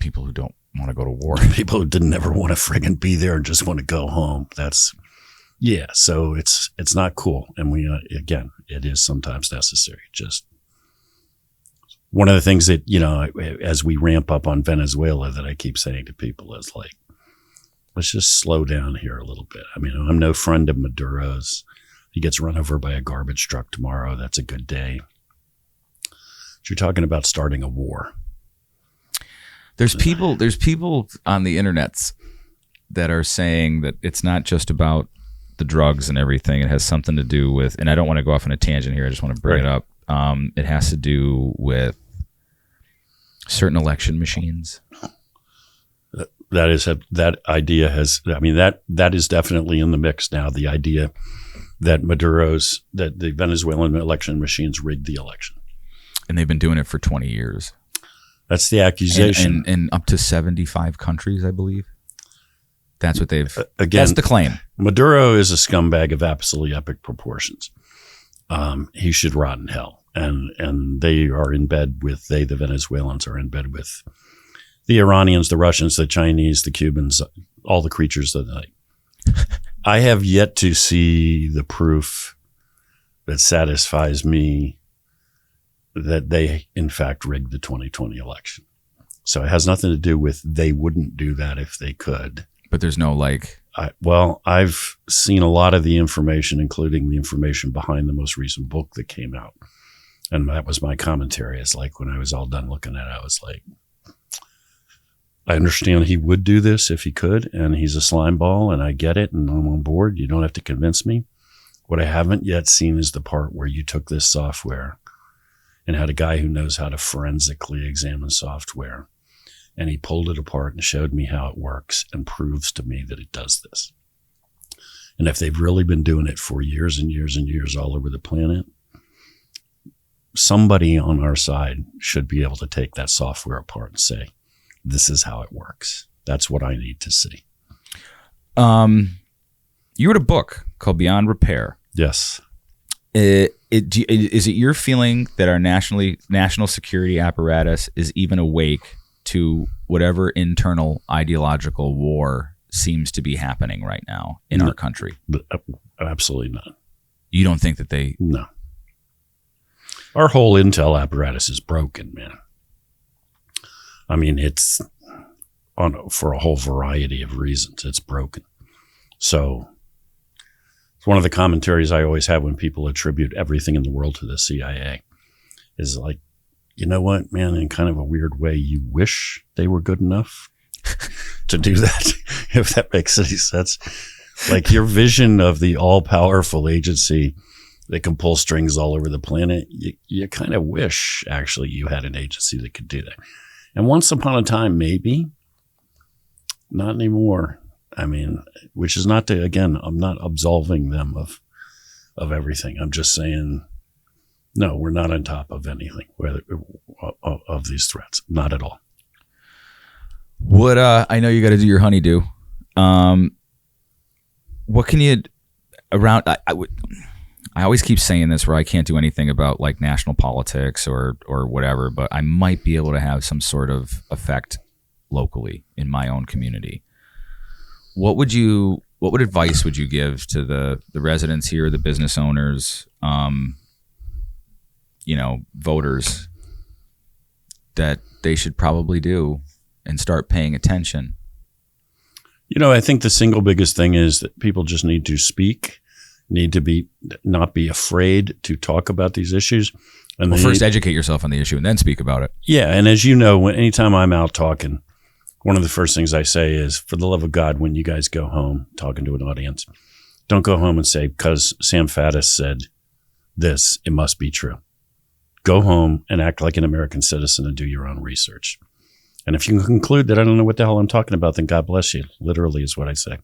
people who don't want to go to war. People who didn't ever want to friggin' be there and just want to go home. Yeah. So it's not cool. And we, again, it is sometimes necessary. Just one of the things that, as we ramp up on Venezuela that I keep saying to people is like, let's just slow down here a little bit. I mean, I'm no friend of Maduro's. He gets run over by a garbage truck tomorrow. That's a good day. But you're talking about starting a war. There's people on the internets that are saying that it's not just about the drugs and everything. It has something to do with, and I don't want to go off on a tangent here. I just want to bring it up. It has to do with certain election machines. That idea has, I mean, that is definitely in the mix now. The idea that that the Venezuelan election machines rigged the election. And they've been doing it for 20 years. That's the accusation. And up to 75 countries, I believe. That's what they've, again, that's the claim. Maduro is a scumbag of absolutely epic proportions. He should rot in hell. And they are in bed with, the Venezuelans are in bed with the Iranians, the Russians, the Chinese, the Cubans, all the creatures of the night. I have yet to see the proof that satisfies me that they, in fact, rigged the 2020 election. So it has nothing to do with they wouldn't do that if they could. But there's no I've seen a lot of the information, including the information behind the most recent book that came out. And that was my commentary. It's like when I was all done looking at it, I was like, I understand he would do this if he could, and he's a slime ball, and I get it, and I'm on board. You don't have to convince me. What I haven't yet seen is the part where you took this software and had a guy who knows how to forensically examine software, and he pulled it apart and showed me how it works and proves to me that it does this. And if they've really been doing it for years and years and years all over the planet, somebody on our side should be able to take that software apart and say, this is how it works. That's what I need to see. You wrote a book called Beyond Repair. Yes. Is it your feeling that our national security apparatus is even awake to whatever internal ideological war seems to be happening right now in our country? Absolutely not. You don't think that they... No. Our whole intel apparatus is broken, man. I mean, it's for a whole variety of reasons. It's broken. So it's one of the commentaries I always have when people attribute everything in the world to the CIA is like, you know what, man, in kind of a weird way, you wish they were good enough to do that, if that makes any sense. Like your vision of the all-powerful agency that can pull strings all over the planet, you kind of wish, actually, you had an agency that could do that. And once upon a time, maybe, not anymore. I mean, which is not to, again, I'm not absolving them of everything. I'm just saying, no, we're not on top of anything of these threats. Not at all. What, I know you got to do your honeydew. What can you, around, I always keep saying this where I can't do anything about like national politics or whatever, but I might be able to have some sort of effect locally in my own community. What advice would you give to the residents here, the business owners, voters that they should probably do and start paying attention? I think the single biggest thing is that people just need to speak. Need to not be afraid to talk about these issues. And first educate yourself on the issue and then speak about it. Yeah. And as you know, anytime I'm out talking, one of the first things I say is, for the love of God, when you guys go home talking to an audience, don't go home and say, because Sam Faddis said this, it must be true. Go home and act like an American citizen and do your own research. And if you conclude that I don't know what the hell I'm talking about, then God bless you. Literally is what I say.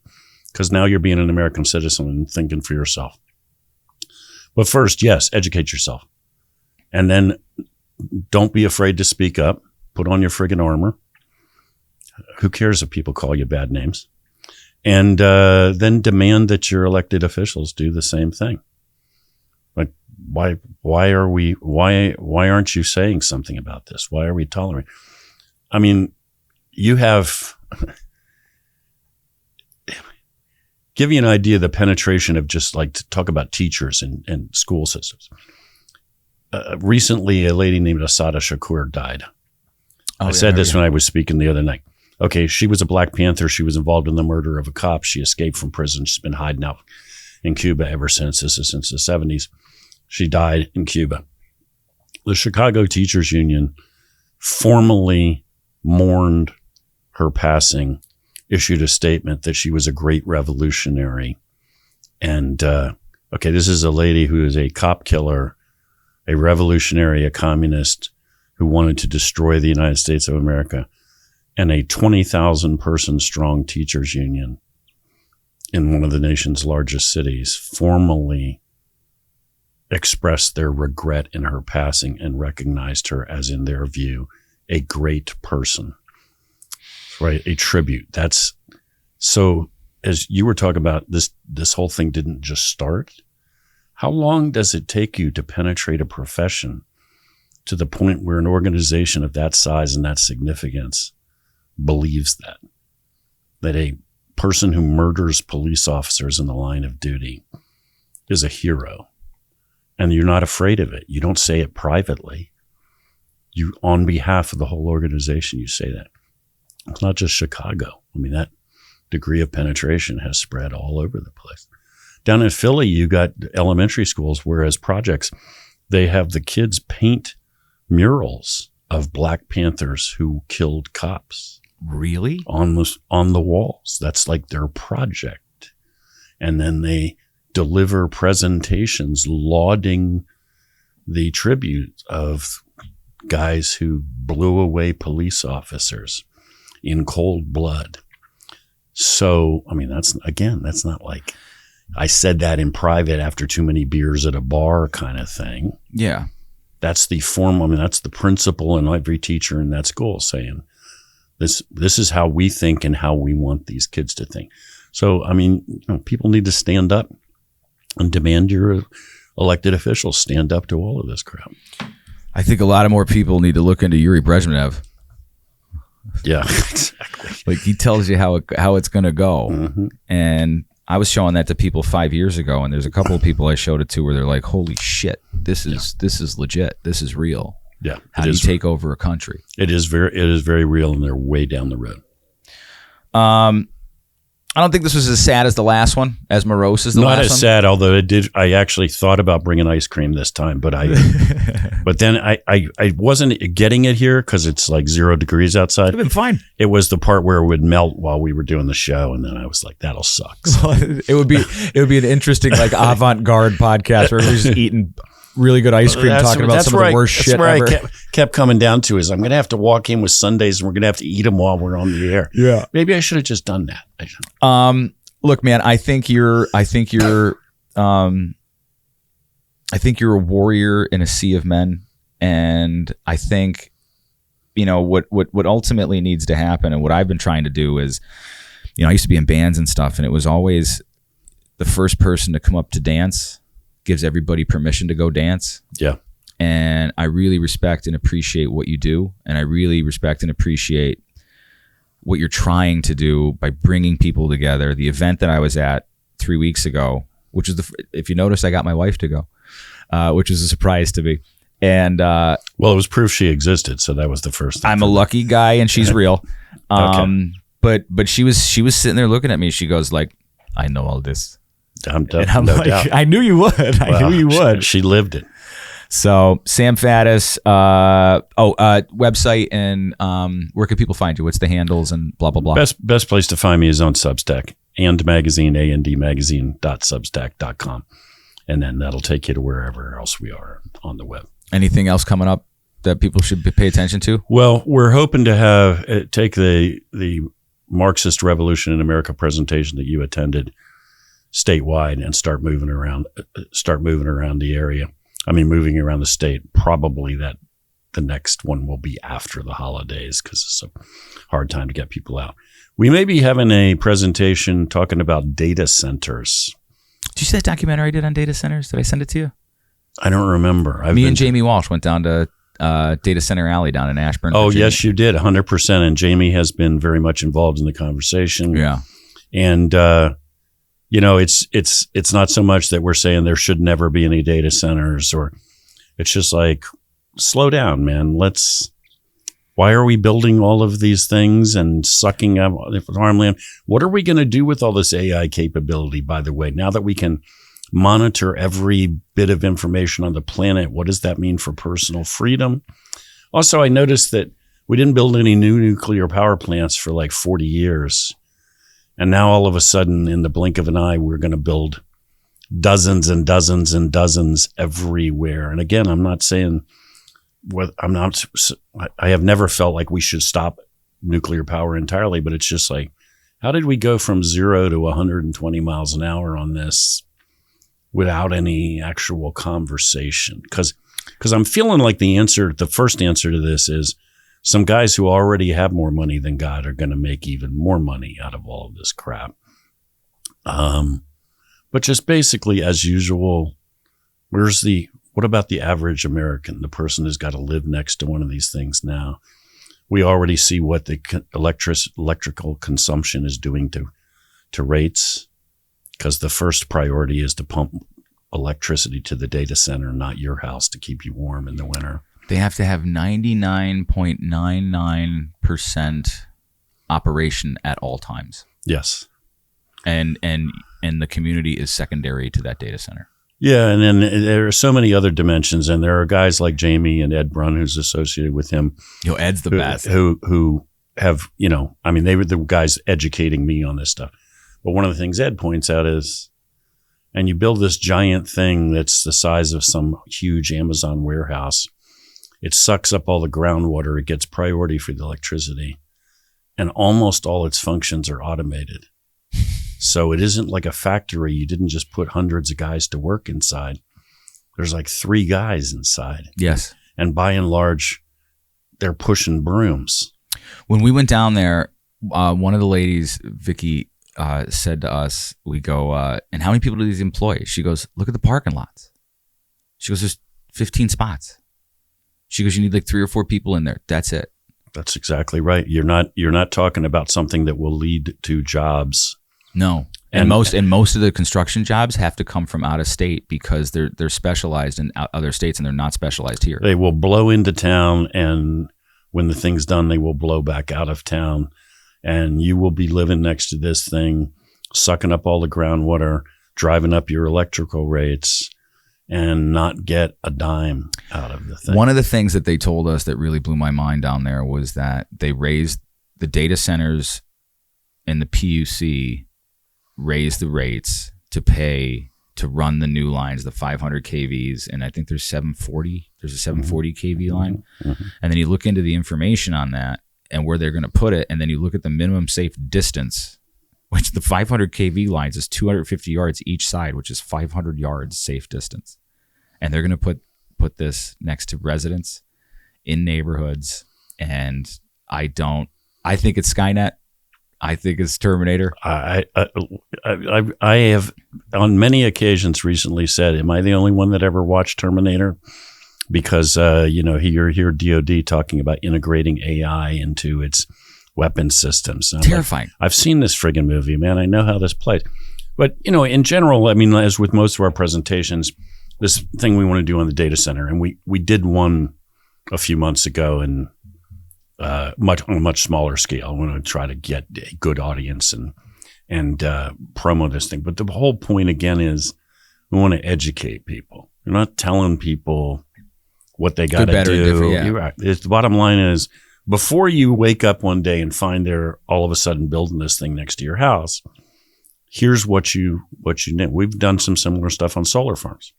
Because now you're being an American citizen and thinking for yourself. But first, yes, educate yourself. And then don't be afraid to speak up. Put on your friggin' armor. Who cares if people call you bad names? And then demand that your elected officials do the same thing. Like, why aren't you saying something about this? Why are we tolerating? I mean, you have, give you an idea of the penetration of just like to talk about teachers and school systems. Recently, a lady named Asada Shakur died. I said this when I was speaking the other night. Okay, she was a Black Panther. She was involved in the murder of a cop. She escaped from prison. She's been hiding out in Cuba ever since. This is since the 70s. She died in Cuba. The Chicago Teachers Union formally mourned her passing, issued a statement that she was a great revolutionary. And, okay, this is a lady who is a cop killer, a revolutionary, a communist who wanted to destroy the United States of America, and a 20,000 person strong teachers union in one of the nation's largest cities formally expressed their regret in her passing and recognized her as, in their view, a great person, right? A tribute. That's so, as you were talking about, this whole thing didn't just start. How long does it take you to penetrate a profession to the point where an organization of that size and that significance believes that a person who murders police officers in the line of duty is a hero, and you're not afraid of it? You don't say it privately. You, on behalf of the whole organization, you say that. It's not just Chicago. I mean, that degree of penetration has spread all over the place. Down in Philly, you got elementary schools, whereas projects, they have the kids paint murals of Black Panthers who killed cops. Really? On the walls. That's like their project. And then they deliver presentations lauding the tribute of guys who blew away police officers in cold blood. So, I mean, that's not like I said that in private after too many beers at a bar kind of thing. Yeah. That's the form. I mean, that's the principal and every teacher in that school saying, this is how we think and how we want these kids to think. So, I mean, people need to stand up and demand your elected officials stand up to all of this crap. I think a lot of more people need to look into Yuri Brezhnev. Yeah, exactly. Like, he tells you how it's going to go. Mm-hmm. And I was showing that to people 5 years ago, and there's a couple of people I showed it to where they're like, holy shit, this is legit. This is real. Yeah. How do you take over a country? It is very real, and they're way down the road. I don't think this was as sad as the last one, as morose as the last one. Not as sad, although it did. I actually thought about bringing ice cream this time, but but then I wasn't getting it here because it's like 0 degrees outside. It'd been fine. It was the part where it would melt while we were doing the show, and then I was like, "That'll suck." It would be an interesting like avant-garde podcast where we're just eating really good ice cream, talking about some of the worst shit ever. I kept coming down to is I'm going to have to walk in with sundaes and we're going to have to eat them while we're on the air. Yeah. Maybe I should have just done that. Look, man, I think you're a warrior in a sea of men. And I think, what ultimately needs to happen and what I've been trying to do is, I used to be in bands and stuff, and it was always the first person to come up to dance gives everybody permission to go dance. Yeah. And I really respect and appreciate what you do. And I really respect and appreciate what you're trying to do by bringing people together. The event that I was at 3 weeks ago, which is if you notice, I got my wife to go, which was a surprise to me. And, well, it was proof she existed. So that was the first thing. I'm a lucky guy and she's real. Okay. But she was sitting there looking at me. She goes like, I know all this. I'm no like, doubt. I knew you would. I knew you would. She lived it. So Sam Faddis, website and where can people find you? What's the handles and blah, blah, blah. Best place to find me is on Substack and magazine, andmagazine.substack.com. And then that'll take you to wherever else we are on the web. Anything else coming up that people should pay attention to? Well, we're hoping to have take the Marxist Revolution in America presentation that you attended statewide and start moving around the area. I mean, moving around the state. Probably that the next one will be after the holidays because it's a hard time to get people out. We may be having a presentation talking about data centers. Did you see that documentary I did on data centers? Did I send it to you? I don't remember. Me and Jamie Walsh went down to Data Center Alley down in Ashburn. Oh, Virginia. yes, you did, 100%. And Jamie has been very much involved in the conversation. Yeah. And, it's not so much that we're saying there should never be any data centers, or it's just like, slow down, man. Why are we building all of these things and sucking up farmland? What are we going to do with all this AI capability, by the way, now that we can monitor every bit of information on the planet? What does that mean for personal freedom? Also, I noticed that we didn't build any new nuclear power plants for like 40 years. And now all of a sudden, in the blink of an eye, we're going to build dozens and dozens and dozens everywhere. And again, I'm not saying I have never felt like we should stop nuclear power entirely, but it's just like, how did we go from 0 to 120 miles an hour on this without any actual conversation? Because I'm feeling like the first answer to this is some guys who already have more money than God are going to make even more money out of all of this crap. But just basically, as usual, what about the average American, the person who's got to live next to one of these things now? We already see what the electrical consumption is doing to rates, because the first priority is to pump electricity to the data center, not your house, to keep you warm in the winter. They have to have 99.99% operation at all times. Yes. And the community is secondary to that data center. Yeah, and then there are so many other dimensions, and there are guys like Jamie and Ed Brunn, who's associated with him. Ed's the best. Who have, they were the guys educating me on this stuff. But one of the things Ed points out is, and you build this giant thing that's the size of some huge Amazon warehouse. It sucks up all the groundwater. It gets priority for the electricity, and almost all its functions are automated. So it isn't like a factory. You didn't just put hundreds of guys to work inside. There's like 3 guys inside. Yes. And by and large, they're pushing brooms. When we went down there, one of the ladies, Vicky, said to us, we go, and how many people do these employ? She goes, look at the parking lots. She goes, there's 15 spots. She goes, you need like 3 or 4 people in there. That's it. That's exactly right. You're not talking about something that will lead to jobs. No. And most of the construction jobs have to come from out of state because they're specialized in other states and they're not specialized here. They will blow into town, and when the thing's done, they will blow back out of town, and you will be living next to this thing, sucking up all the groundwater, driving up your electrical rates, and not get a dime out of the thing. One of the things that they told us that really blew my mind down there was that they raised the data centers and the PUC raised the rates to pay to run the new lines, the 500 kVs, and I think there's 740. There's a 740 kV line. Mm-hmm. And then you look into the information on that and where they're going to put it, and then you look at the minimum safe distance, which the 500 kV lines is 250 yards each side, which is 500 yards safe distance. And they're going to put this next to residents in neighborhoods, and I think it's Skynet. I think it's Terminator. I have on many occasions recently said, am I the only one that ever watched Terminator? Because, you hear DOD talking about integrating AI into its weapon systems. Terrifying. Like, I've seen this friggin' movie, man. I know how this plays. But, in general, I mean, as with most of our presentations, this thing we want to do on the data center, and we did one a few months ago, and on a much smaller scale. I want to try to get a good audience and promo this thing. But the whole point again is we want to educate people. We're not telling people what they got to do. Yeah. You're right. The bottom line is, before you wake up one day and find they're all of a sudden building this thing next to your house, here's what you need. We've done some similar stuff on solar farms.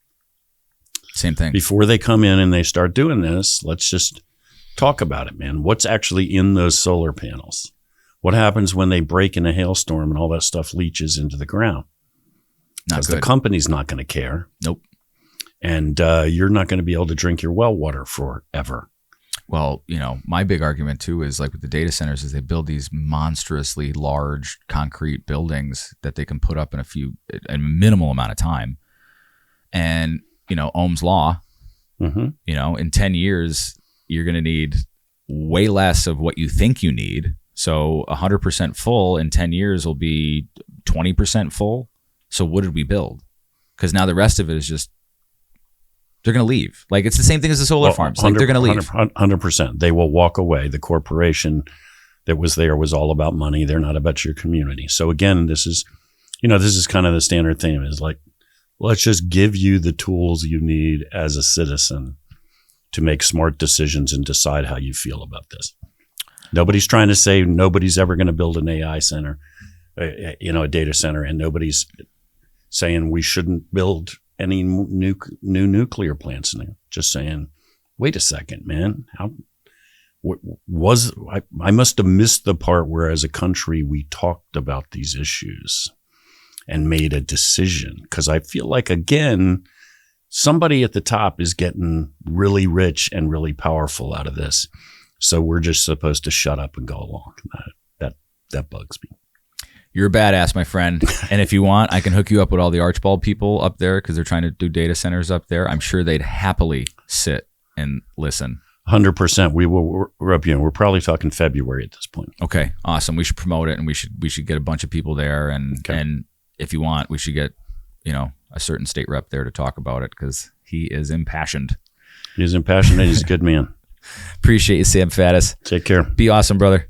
Same thing. Before they come in and they start doing this, let's just talk about it, man. What's actually in those solar panels? What happens when they break in a hailstorm and all that stuff leaches into the ground? Because the company's not going to care. Nope. And you're not going to be able to drink your well water forever. Well, my big argument too is like with the data centers is they build these monstrously large concrete buildings that they can put up in a minimal amount of time. And Ohm's law. Mm-hmm. In 10 years, you're going to need way less of what you think you need. So 100% full in 10 years will be 20% full. So what did we build? Because now the rest of it is just, they're going to leave. Like, it's the same thing as the solar farms. Like, they're going to leave. 100%. They will walk away. The corporation that was there was all about money. They're not about your community. So again, this is kind of the standard thing, is like, let's just give you the tools you need as a citizen to make smart decisions and decide how you feel about this. Nobody's trying to say nobody's ever going to build an AI center, a data center, and nobody's saying we shouldn't build any new nuclear plants. Just saying, wait a second, man. I must have missed the part where, as a country, we talked about these issues and made a decision. Because I feel like, again, somebody at the top is getting really rich and really powerful out of this. So we're just supposed to shut up and go along. That bugs me. You're a badass, my friend. And if you want, I can hook you up with all the Archibald people up there, because they're trying to do data centers up there. I'm sure they'd happily sit and listen. 100%. We're up. We're probably talking February at this point. Okay, awesome. We should promote it, and we should get a bunch of people there. And if you want, we should get a certain state rep there to talk about it, because he is impassioned. He's impassioned, and he's a good man. Appreciate you, Sam Faddis. Take care. Be awesome, brother.